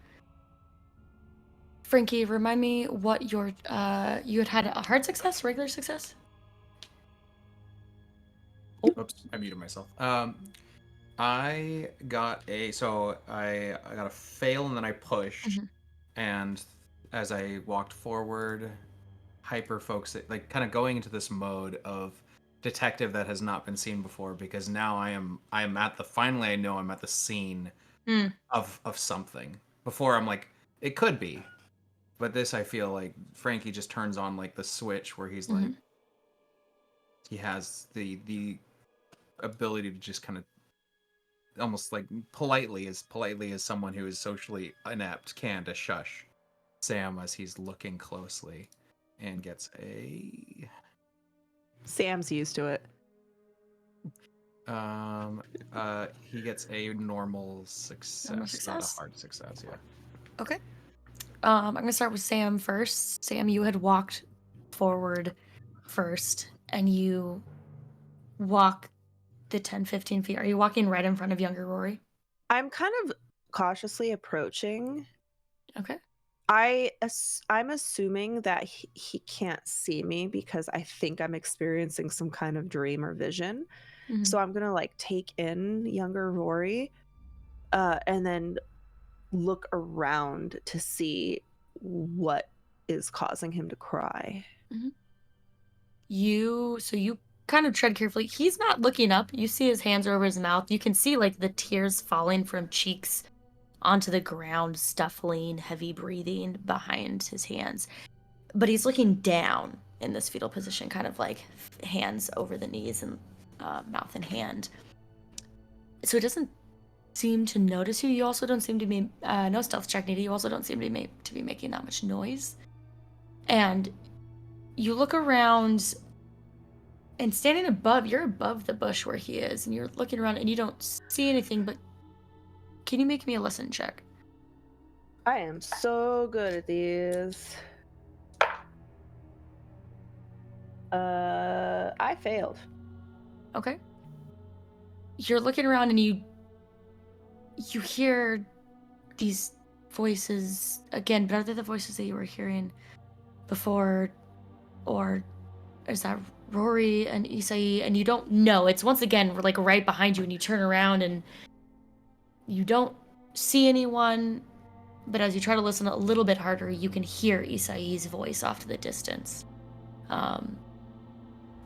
Frankie, remind me what your you had a hard success, regular success? Oops, I muted myself. I got a fail and then I pushed, Mhm. and as I walked forward, hyper focus, like kind of going into this mode of detective that has not been seen before, because now I am at the, finally I know I'm at the scene Mm. of something. Before I'm like, it could be, but this, I feel like Frankie just turns on like the switch where he's like, Mhm. he has the ability to just kind of almost like politely as someone who is socially inept can, to shush Sam as he's looking closely, and gets a Sam's used to it. he gets a normal success, not a success? hard success. Yeah. Okay. I'm gonna start with Sam first. Sam, you had walked forward first, and you walk the 10, 15 feet. Are you walking right in front of younger Rory? I'm kind of cautiously approaching. Okay. I'm assuming that he can't see me because I think I'm experiencing some kind of dream or vision. Mhm. So I'm gonna like take in younger Rory, and then look around to see what is causing him to cry. You kind of tread carefully. He's not looking up. You see his hands are over his mouth. You can see like the tears falling from cheeks onto the ground, stuffling, heavy breathing behind his hands. But he's looking down in this fetal position, kind of like hands over the knees and mouth in hand. So he doesn't seem to notice you. You also don't seem to be no stealth check needed. You also don't seem to be making that much noise. And you look around, and standing above, you're above the bush where he is, and you're looking around and you don't see anything. But can you make me a listen check? I am so good at these. I failed. Okay. You're looking around and you hear these voices again, but are they the voices that you were hearing before, or is that Rory and Isai? And you don't know. It's once again like right behind you, and you turn around and you don't see anyone, but as you try to listen a little bit harder, you can hear Isai's voice off to the distance.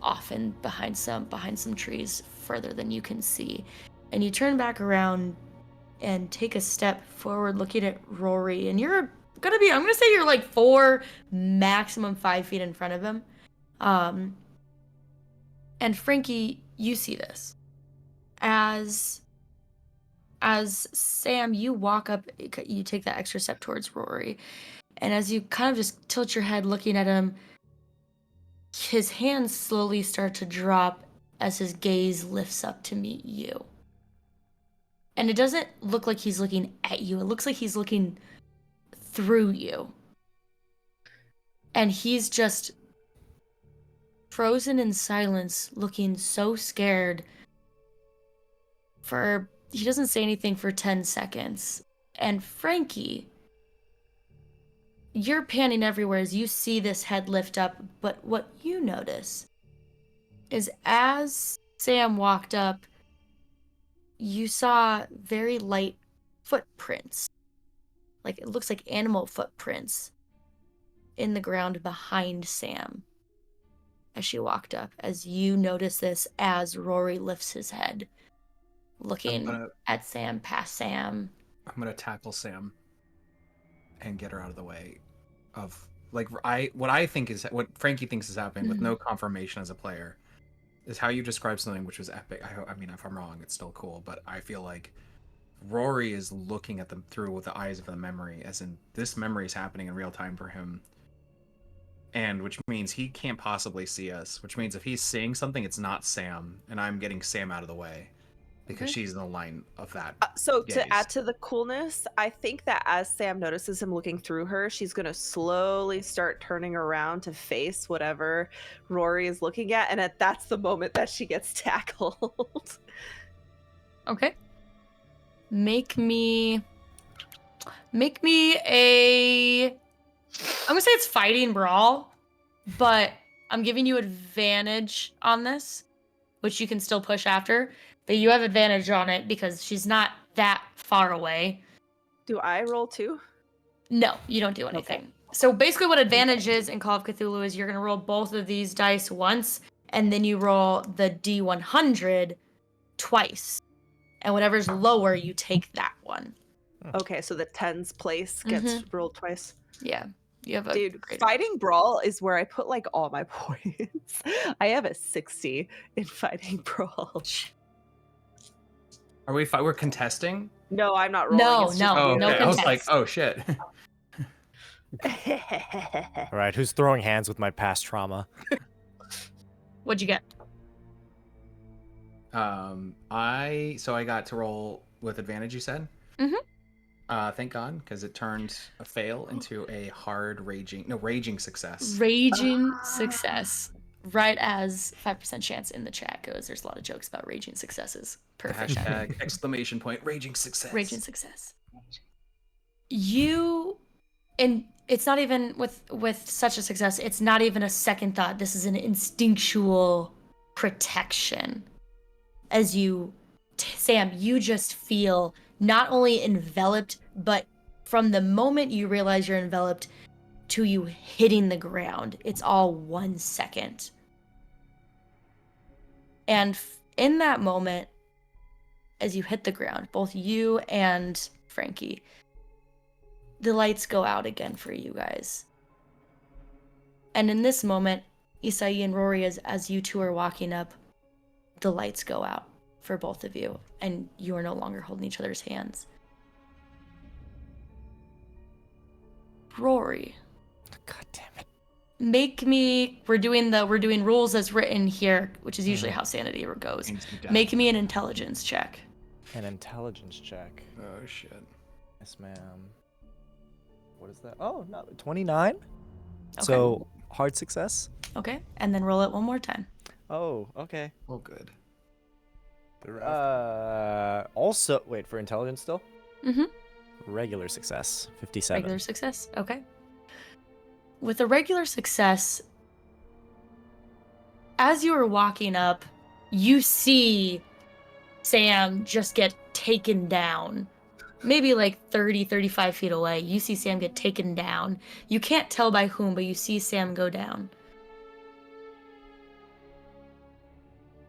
Often behind some trees further than you can see. And you turn back around and take a step forward looking at Rory, and I'm gonna say you're like 4, maximum 5 feet in front of him. And Frankie, you see this. As Sam, you walk up, you take that extra step towards Rory, and as you kind of just tilt your head looking at him, his hands slowly start to drop as his gaze lifts up to meet you. And it doesn't look like he's looking at you. It looks like he's looking through you. And he's just frozen in silence, looking so scared. He doesn't say anything for 10 seconds. And Frankie, you're panning everywhere as you see this head lift up, but what you notice is as Sam walked up, you saw very light footprints. Like, it looks like animal footprints in the ground behind Sam as she walked up, as you notice this as Rory lifts his head, looking at Sam, past Sam. I'm gonna tackle Sam and get her out of the way of what Frankie thinks is happening with no confirmation as a player is how you describe something which was epic. I mean, if I'm wrong, it's still cool, but I feel like Rory is looking at them through with the eyes of the memory, as in this memory is happening in real time for him, and which means he can't possibly see us, which means if he's seeing something, it's not Sam, and I'm getting Sam out of the way because she's in the line of that. So gaze. to add to the coolness, I think that as Sam notices him looking through her, she's going to slowly start turning around to face whatever Rory is looking at, and that's the moment that she gets tackled. Okay. Make me a... I'm gonna say it's fighting brawl, but I'm giving you advantage on this, which you can still push after. But you have advantage on it because she's not that far away. Do I roll too? No, you don't do anything. Okay. So basically what advantage is in Call of Cthulhu is you're going to roll both of these dice once, and then you roll the D100 twice. And whatever's lower, you take that one. Okay, so the tens place gets rolled twice. Yeah. You have a Dude, fighting brawl is where I put like all my points. I have a 60 in fighting brawl. Are we're contesting? No, I'm not rolling. No, it's no, just no I was like, oh shit. All right, who's throwing hands with my past trauma? What'd you get? I got to roll with advantage, you said? Thank God, because it turned a fail into a hard raging success. Raging success. Right as 5% chance in the chat goes. There's a lot of jokes about raging successes. Perfect. Hashtag exclamation point, raging success. Raging success. And it's not even with such a success, it's not even a second thought. This is an instinctual protection. As Sam, you just feel not only enveloped, but from the moment you realize you're enveloped to you hitting the ground, it's all 1 second. And in that moment, as you hit the ground, both you and Frankie, the lights go out again for you guys. And in this moment, Isai and Rory, as you two are walking up, the lights go out for both of you, and you are no longer holding each other's hands. Rory, God damn it. we're doing rules as written here, which is usually how sanity goes. Needs to be done. Make me an intelligence check. An intelligence check. Oh shit. Yes, ma'am. What is that? Oh, no, 29. Okay. So hard success. Okay, and then roll it one more time. Oh, okay. Well, good. Also, wait, for intelligence still? Mm-hmm. Regular success, 57. Regular success. Okay. With a regular success, as you are walking up, you see Sam just get taken down. Maybe like 30, 35 feet away. You see Sam get taken down. You can't tell by whom, but you see Sam go down.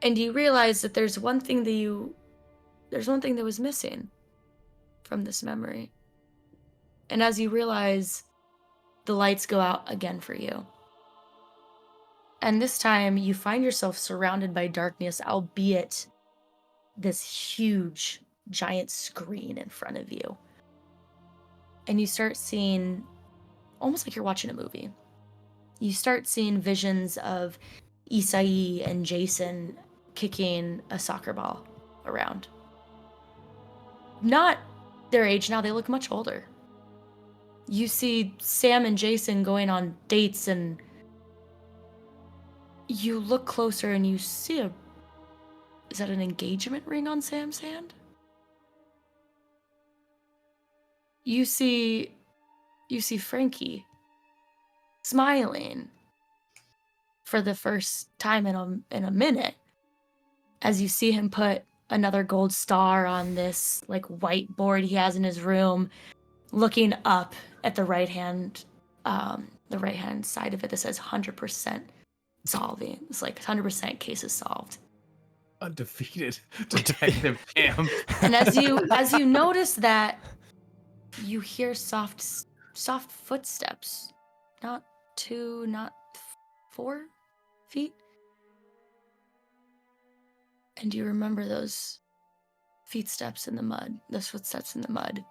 And you realize that there's one thing that was missing from this memory. And as you realize, the lights go out again for you. And this time you find yourself surrounded by darkness, albeit this huge, giant screen in front of you. And you start seeing, almost like you're watching a movie, you start seeing visions of Isai and Jason kicking a soccer ball around. Not their age now, they look much older. You see Sam and Jason going on dates, and you look closer and you see is that an engagement ring on Sam's hand? You see Frankie smiling for the first time in a minute as you see him put another gold star on this like whiteboard he has in his room, looking up at the right hand side of it that says 100% solving. It's like 100% cases solved. Undefeated detective Cam. And as you notice that, you hear soft footsteps, not 2, not 4 feet, and you remember those footsteps in the mud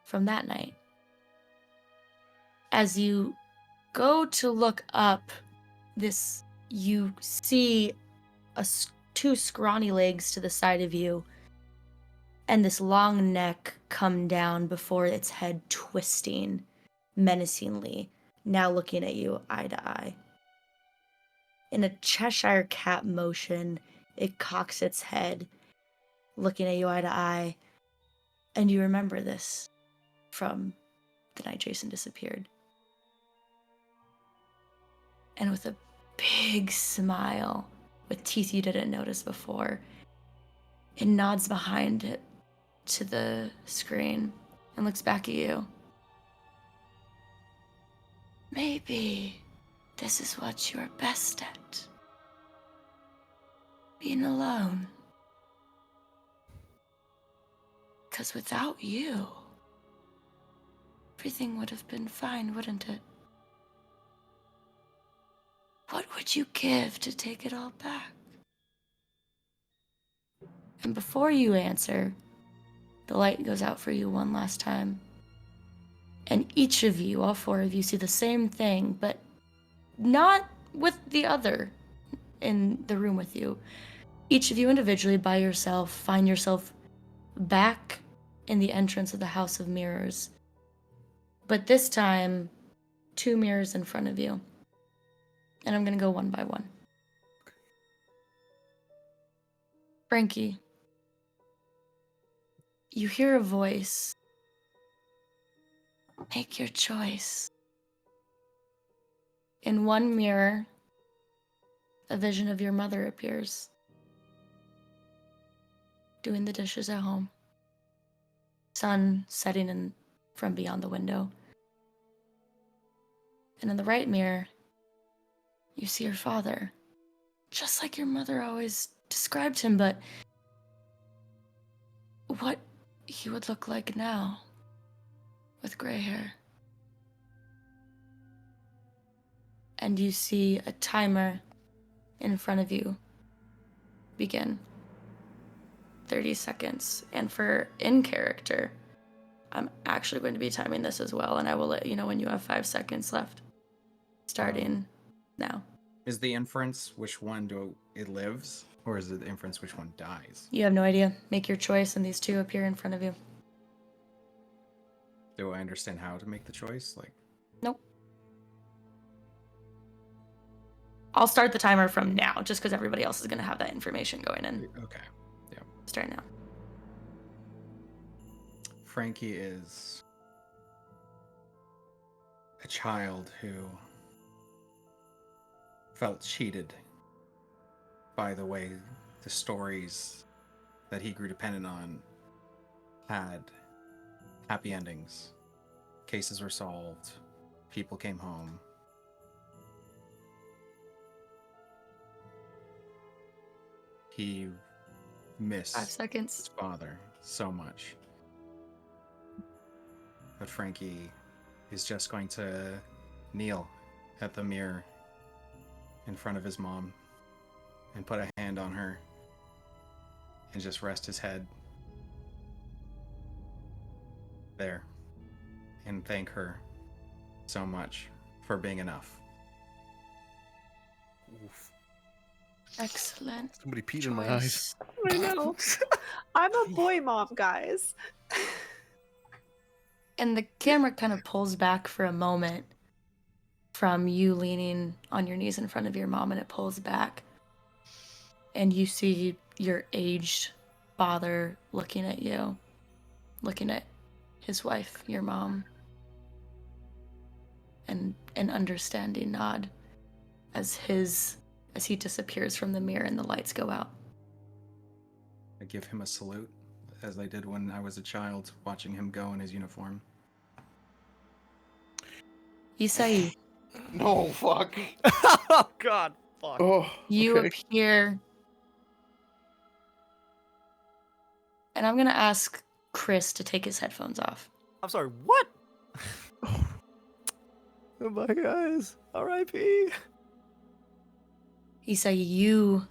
from that night. As you go to look up, you see two scrawny legs to the side of you, and this long neck come down before its head twisting menacingly, now looking at you eye to eye. In a Cheshire cat motion, it cocks its head, looking at you eye to eye, and you remember this from the night Jason disappeared. And with a big smile, with teeth you didn't notice before, it nods behind it to the screen and looks back at you. Maybe this is what you're best at. Being alone. 'Cause without you, everything would have been fine, wouldn't it? What would you give to take it all back? And before you answer, the light goes out for you one last time. And each of you, all 4 of you, see the same thing, but not with the other in the room with you. Each of you individually, by yourself, find yourself back in the entrance of the House of Mirrors. But this time, 2 mirrors in front of you. And I'm gonna go one by one. Frankie, you hear a voice. Make your choice. In one mirror, a vision of your mother appears, doing the dishes at home. Sun setting in from beyond the window. And in the right mirror, you see your father, just like your mother always described him, but what he would look like now with gray hair. And you see a timer in front of you begin. 30 seconds. And for in character, I'm actually going to be timing this as well, and I will let you know when you have 5 seconds left. Starting now. Is the inference which one it lives, or is it the inference which one dies? You have no idea. Make your choice, and these two appear in front of you. Do I understand how to make the choice? Like, Nope. I'll start the timer from now, just because everybody else is going to have that information going in. okay. Yeah. Start now. Frankie is a child who felt cheated by the way the stories that he grew dependent on had happy endings. Cases were solved. People came home. He missed 5 seconds. his father so much. But Frankie is just going to kneel at the mirror in front of his mom and put a hand on her and just rest his head there and thank her so much for being enough. Oof. Excellent. Somebody peed in my eyes. choice. I know. I'm a boy mom, guys. And the camera kind of pulls back for a moment from you leaning on your knees in front of your mom, and it pulls back. And you see your aged father looking at you, looking at his wife, your mom, and an understanding nod as he disappears from the mirror and the lights go out. I give him a salute, as I did when I was a child, watching him go in his uniform. Isai, No, fuck. Oh God, fuck. Oh, you okay. appear, and I'm gonna ask Chris to take his headphones off. I'm sorry. What? Goodbye, guys. R.I.P. Isai, you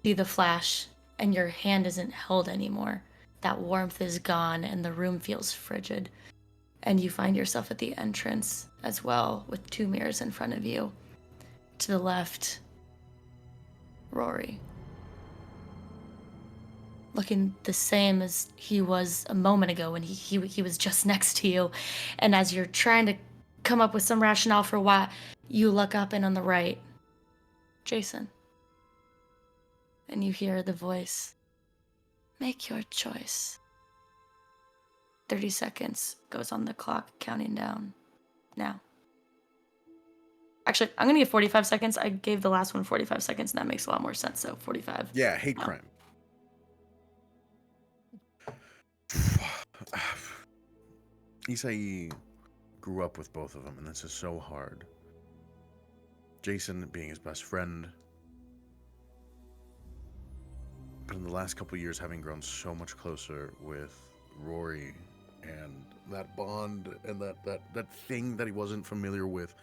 see the flash, and your hand isn't held anymore. That warmth is gone, and the room feels frigid. And you find yourself at the entrance as well, with 2 mirrors in front of you. To the left, Rory. Looking the same as he was a moment ago when he was just next to you. And as you're trying to come up with some rationale for why, you look up, and on the right, Jason. And you hear the voice, "Make your choice." 30 seconds goes on the clock, counting down now. Actually, I'm going to give 45 seconds. I gave the last one 45 seconds, and that makes a lot more sense, so 45. Yeah, hate Oh. crime. Isai grew up with both of them, and this is so hard. Jason being his best friend, but in the last couple of years having grown so much closer with Rory, and that bond and that thing that he wasn't familiar with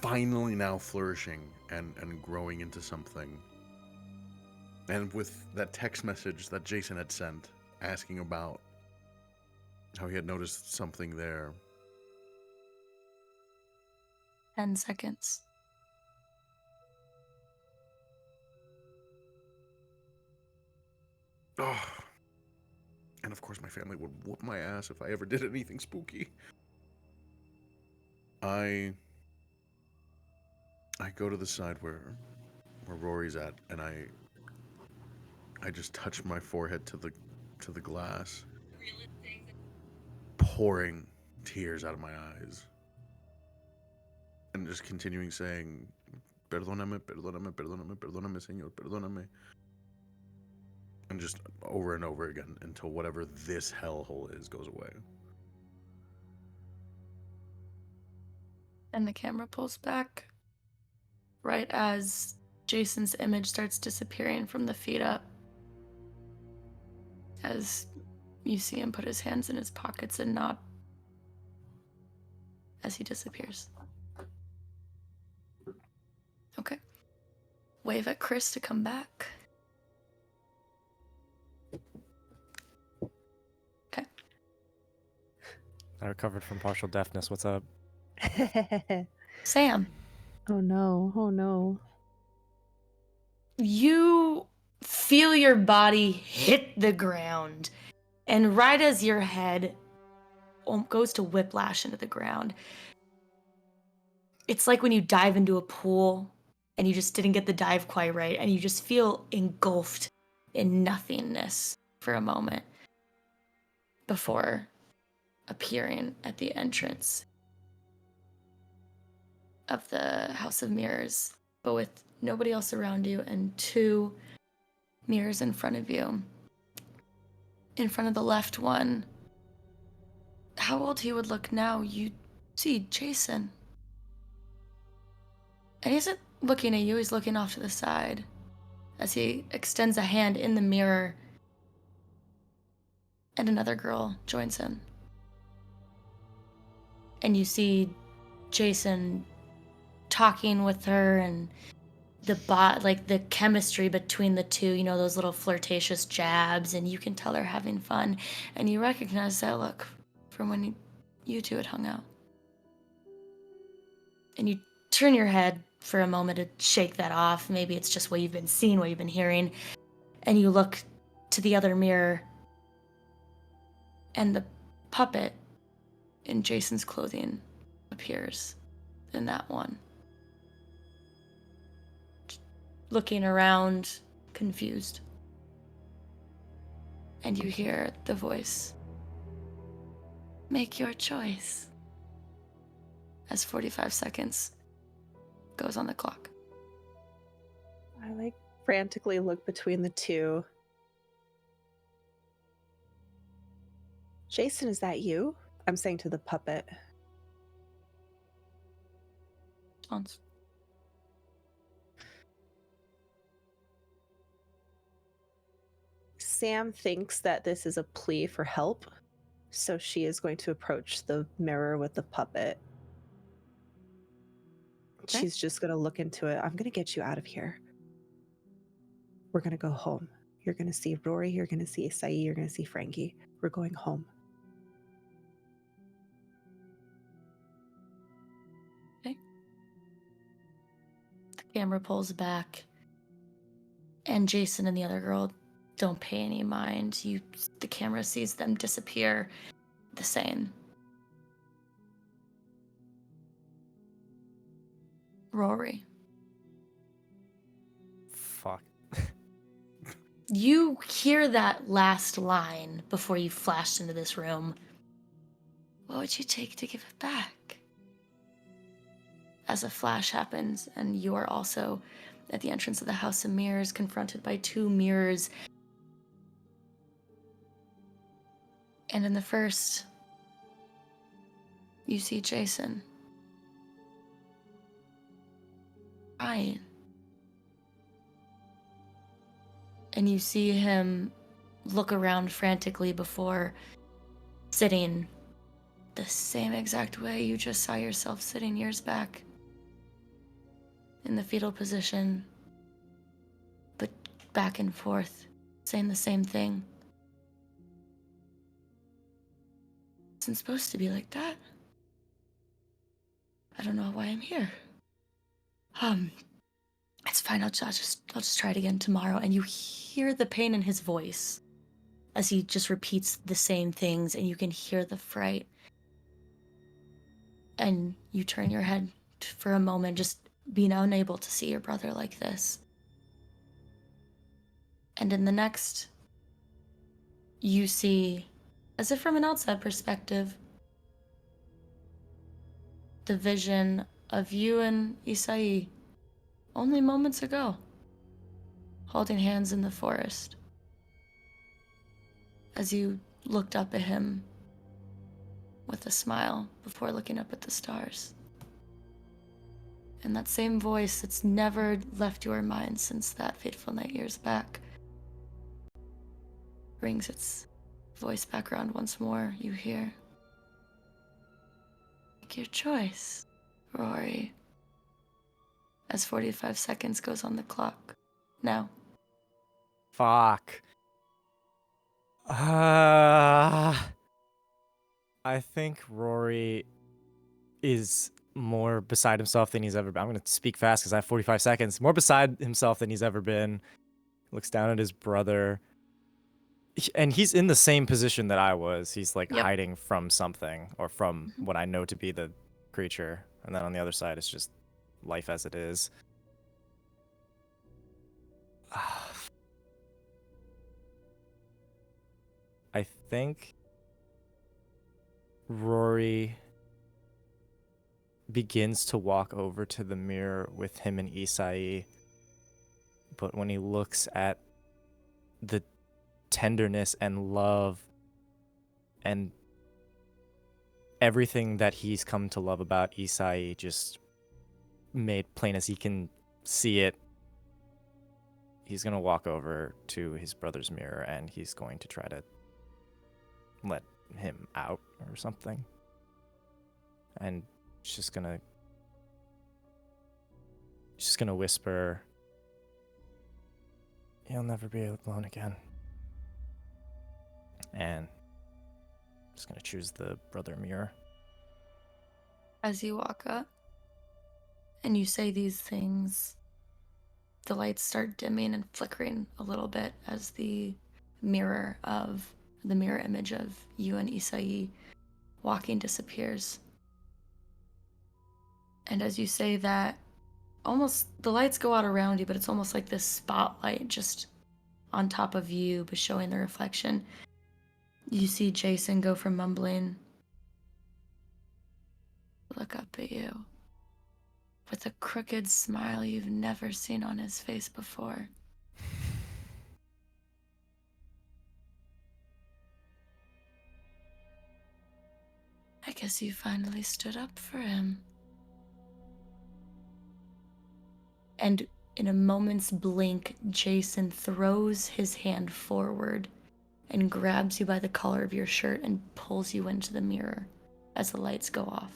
finally now flourishing and growing into something. And with that text message that Jason had sent asking about how he had noticed something there. 10 seconds. Oh. And of course my family would whoop my ass if I ever did anything spooky. I go to the side where Rory's at, and I just touch my forehead to the glass, pouring tears out of my eyes, and just continuing saying, "Perdóname, perdóname, perdóname, perdóname, Señor, perdóname," and just over and over again until whatever this hellhole is goes away. And the camera pulls back right as Jason's image starts disappearing from the feet up as you see him put his hands in his pockets and nod as he disappears. Okay. Wave at Chris to come back. Okay. I recovered from partial deafness. What's up? Sam, Oh no. Oh no. you feel your body hit the ground, and right as your head goes to whiplash into the ground, it's like when you dive into a pool and you just didn't get the dive quite right, and you just feel engulfed in nothingness for a moment before appearing at the entrance of the House of Mirrors, but with nobody else around you and 2 mirrors in front of you. In front of the left one, how old he would look now, you see Jason. And he isn't looking at you, he's looking off to the side as he extends a hand in the mirror, and another girl joins him. And you see Jason talking with her, and the chemistry between the two, you know, those little flirtatious jabs, and you can tell they're having fun, and you recognize that look from when you two had hung out. And you turn your head for a moment to shake that off. Maybe it's just what you've been seeing, what you've been hearing, and you look to the other mirror, and the puppet in Jason's clothing appears in that one. Looking around, confused. And you hear the voice. Make your choice. As 45 seconds goes on the clock. I frantically look between the two. Jason, is that you? I'm saying to the puppet. Response. Sam thinks that this is a plea for help, so she is going to approach the mirror with the puppet. Okay. She's just going to look into it. I'm going to get you out of here. We're going to go home. You're going to see Rory. You're going to see Isai. You're going to see Frankie. We're going home. Okay. The camera pulls back, and Jason and the other girl don't pay any mind. The camera sees them disappear the same. Rory, Fuck. you hear that last line before you flashed into this room. What would you take to give it back? As a flash happens, and you are also at the entrance of the House of Mirrors, confronted by 2 mirrors. And in the first, you see Jason crying. And you see him look around frantically before sitting the same exact way you just saw yourself sitting years back. In the fetal position, but back and forth, saying the same thing. Isn't supposed to be like that. I don't know why I'm here. It's fine. I'll just try it again tomorrow. And you hear the pain in his voice as he just repeats the same things, and you can hear the fright. And you turn your head for a moment, just being unable to see your brother like this. And in the next, you see, as if from an outside perspective, the vision of you and Isai only moments ago, holding hands in the forest. As you looked up at him with a smile before looking up at the stars. And that same voice that's never left your mind since that fateful night years back brings its voice back around once more. You hear, make your choice, Rory. As 45 seconds goes on the clock. Now. Fuck. I think Rory is more beside himself than he's ever been. I'm going to speak fast because I have 45 seconds. More beside himself than he's ever been. Looks down at his brother. And he's in the same position that I was. He's like Yep. hiding from something or from what I know to be the creature. And then on the other side, it's just life as it is. I think Rory begins to walk over to the mirror with him and Isai. But when he looks at the tenderness and love and everything that he's come to love about Isai, just made plain as he can see it, he's going to walk over to his brother's mirror and he's going to try to let him out or something. And she's gonna whisper, "You'll never be alone again." And just gonna choose the brother mirror. As you walk up and you say these things, the lights start dimming and flickering a little bit as the mirror image of you and Isai walking disappears. And as you say that, almost the lights go out around you, but it's almost like this spotlight just on top of you, but showing the reflection. You see Jason go from mumbling, look up at you, with a crooked smile you've never seen on his face before. I guess you finally stood up for him. And in a moment's blink, Jason throws his hand forward and grabs you by the collar of your shirt and pulls you into the mirror as the lights go off.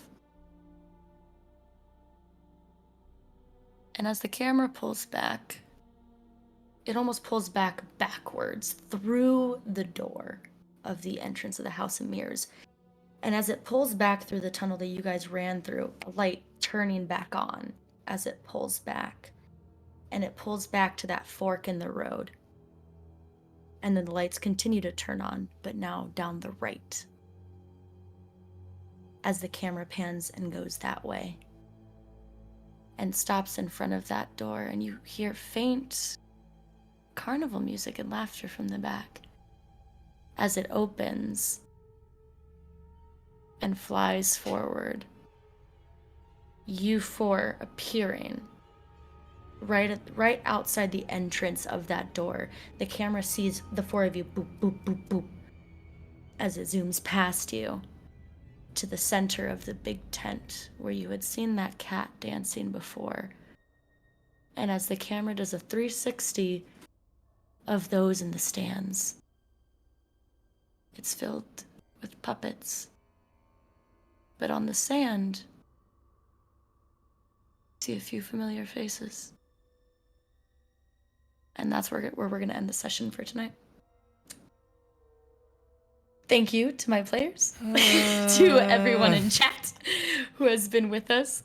And as the camera pulls back, it almost pulls back backwards through the door of the entrance of the House of Mirrors. And as it pulls back through the tunnel that you guys ran through, a light turning back on as it pulls back. And it pulls back to that fork in the road. And then the lights continue to turn on, but now down the right. As the camera pans and goes that way. And stops in front of that door, and you hear faint carnival music and laughter from the back. As it opens and flies forward. You four appearing right outside the entrance of that door. The camera sees the four of you boop, boop, boop, boop, as it zooms past you to the center of the big tent where you had seen that cat dancing before. And as the camera does a 360 of those in the stands, it's filled with puppets. But on the sand, see a few familiar faces. And that's where we're going to end the session for tonight. Thank you to my players, to everyone in chat who has been with us.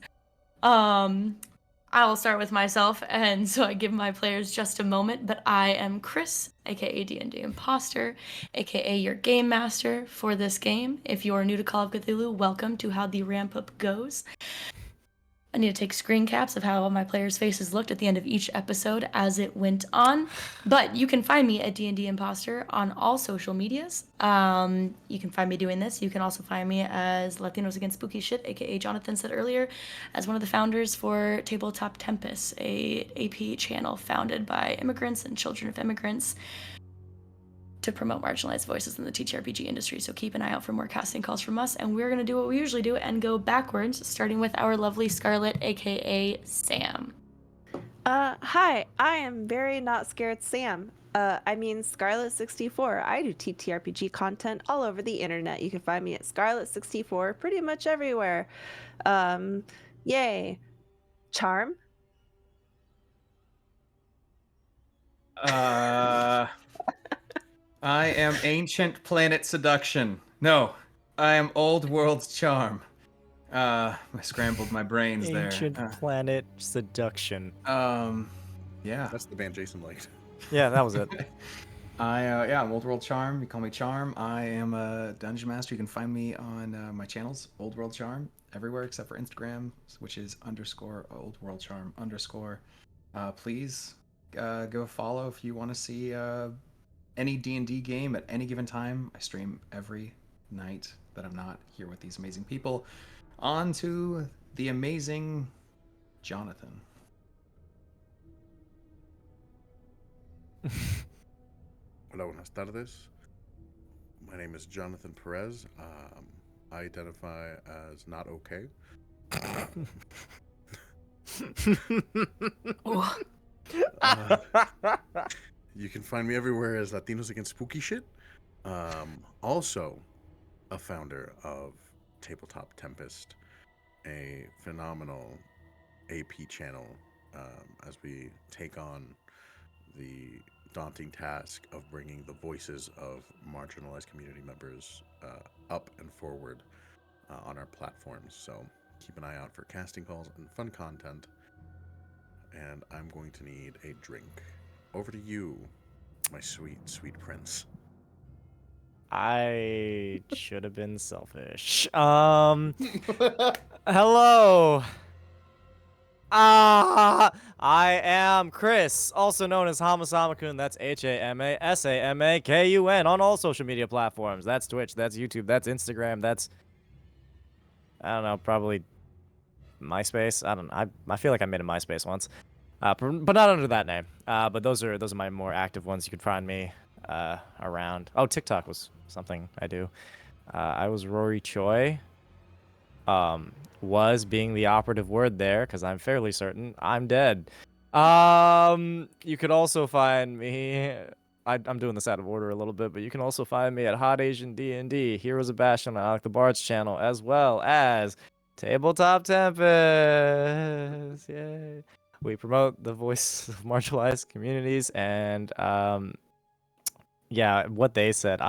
I'll start with myself, and so I give my players just a moment, but I am Chris, aka D&D Imposter, aka your game master for this game. If you are new to Call of Cthulhu, welcome to How the Ramp Up Goes. I need to take screen caps of how my players' faces looked at the end of each episode as it went on. But you can find me at D&D Imposter on all social medias. You can find me doing this. You can also find me as Latinos Against Spooky Shit, aka Jonathan said earlier, as one of the founders for Tabletop Tempest, a AP channel founded by immigrants and children of immigrants. to promote marginalized voices in the TTRPG industry. So keep an eye out for more casting calls from us, and we're going to do what we usually do and go backwards, starting with our lovely Scxrlet, aka Sam. Hi, I am very not scared Sam. I mean Scxrlet64. I do TTRPG content all over the internet. You can find me at Scxrlet64 pretty much everywhere. Yay. Charm? I am Ancient Planet Seduction. No, I am Old World's Charm. I scrambled my brains Ancient there. Planet Seduction. Yeah. That's the band Jason liked. Yeah, that was it. I'm Old World Charm. You call me Charm. I am a dungeon master. You can find me on my channels, Old World Charm, everywhere except for Instagram, which is _Old World Charm _. Please go follow if you want to see any D&D game at any given time. I stream every night that I'm not here with these amazing people. On to the amazing Jonathan. Hola, buenas tardes. My name is Jonathan Perez. I identify as not okay. You can find me everywhere as Latinos Against Spooky Shit. Also, a founder of Tabletop Tempest, a phenomenal AP channel as we take on the daunting task of bringing the voices of marginalized community members up and forward on our platforms. So keep an eye out for casting calls and fun content. And I'm going to need a drink. Over to you, my sweet, sweet prince. I should have been selfish. Hello. I am Chris, also known as Hamasamakun. That's HAMASAMAKUN on all social media platforms. That's Twitch, that's YouTube, that's Instagram, that's, I don't know, probably MySpace. I feel like I made a MySpace once, but not under that name. But those are my more active ones. You can find me around. Oh, TikTok was something I do. I was Rory Choi. Was being the operative word there, because I'm fairly certain I'm dead. You could also find me. I'm doing this out of order a little bit, but you can also find me at Hot Asian D&D, Heroes of Bastion on Alec the Bard's channel, as well as Tabletop Tempest. Yay! We promote the voice of marginalized communities, and yeah, what they said.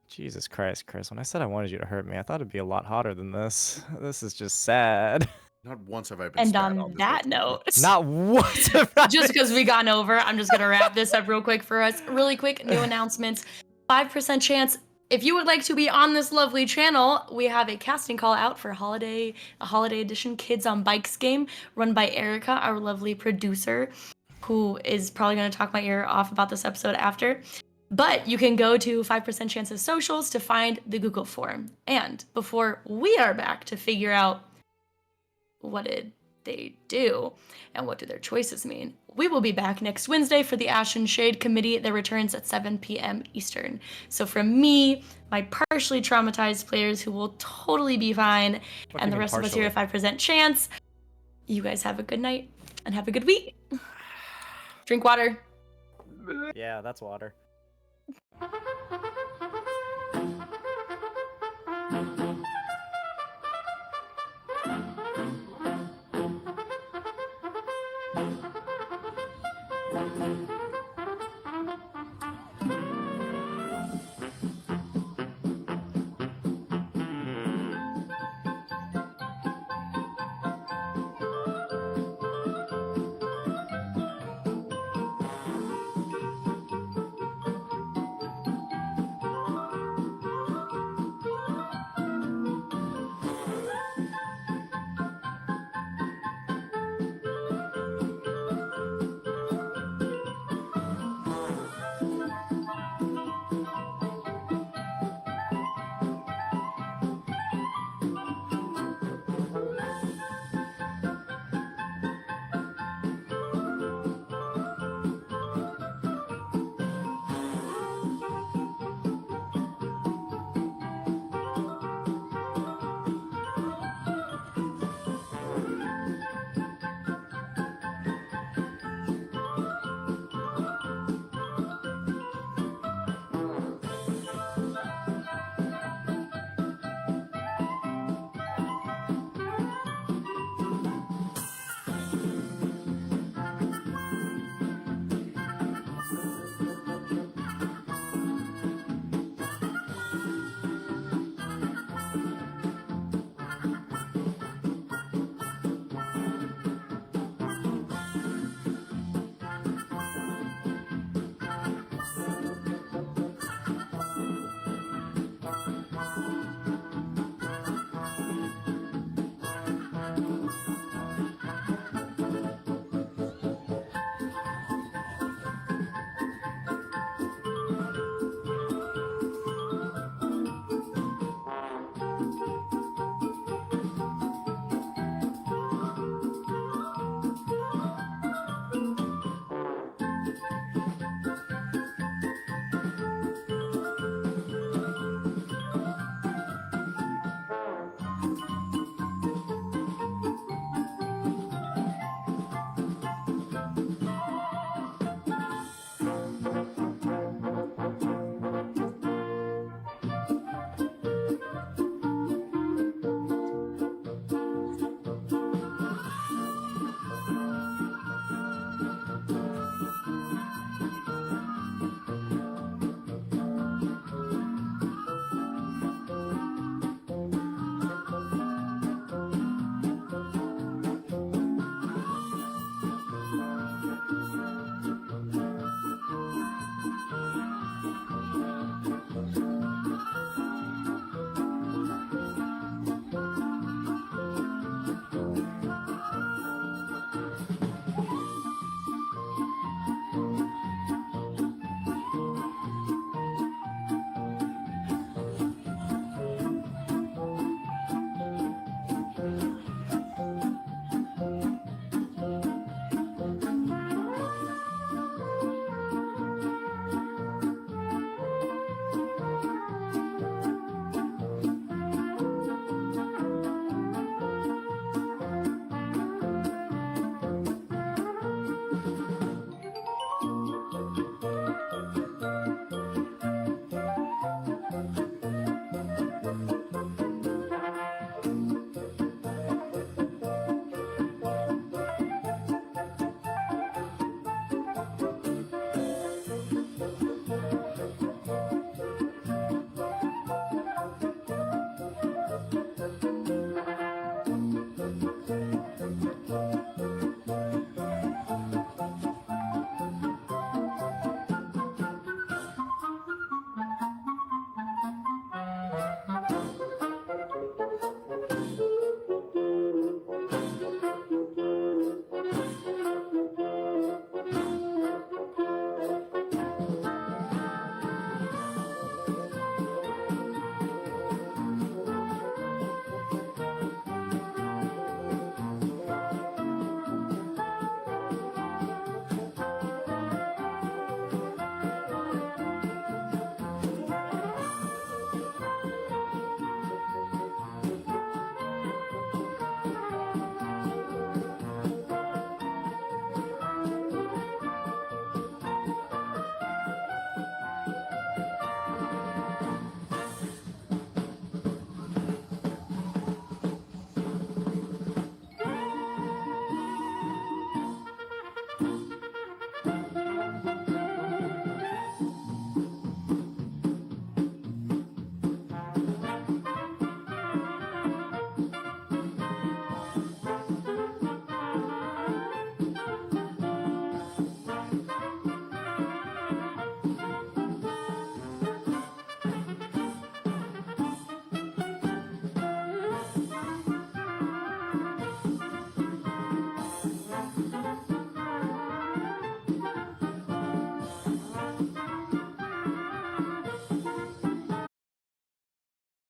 Jesus Christ, Chris, when I said I wanted you to hurt me, I thought it'd be a lot hotter than this. This is just sad. Not once have I been And spat on this that whole time. note, Not once. have I just been- because we gone over, I'm just gonna wrap this up real quick for us. Really quick, new announcements. 5% chance. If you would like to be on this lovely channel, we have a casting call out for a holiday edition Kids on Bikes game run by Erica, our lovely producer, who is probably gonna talk my ear off about this episode after. But you can go to 5% Chance's socials to find the Google form. And before we are back to figure out what did they do and what do their choices mean, we will be back next Wednesday for the Ash and Shade Committee that returns at 7 p.m. Eastern. So from me, my partially traumatized players who will totally be fine, What do and you the mean rest of us here at 5% Chance, you guys have a good night and have a good week. Drink water. Yeah, that's water. Thank you.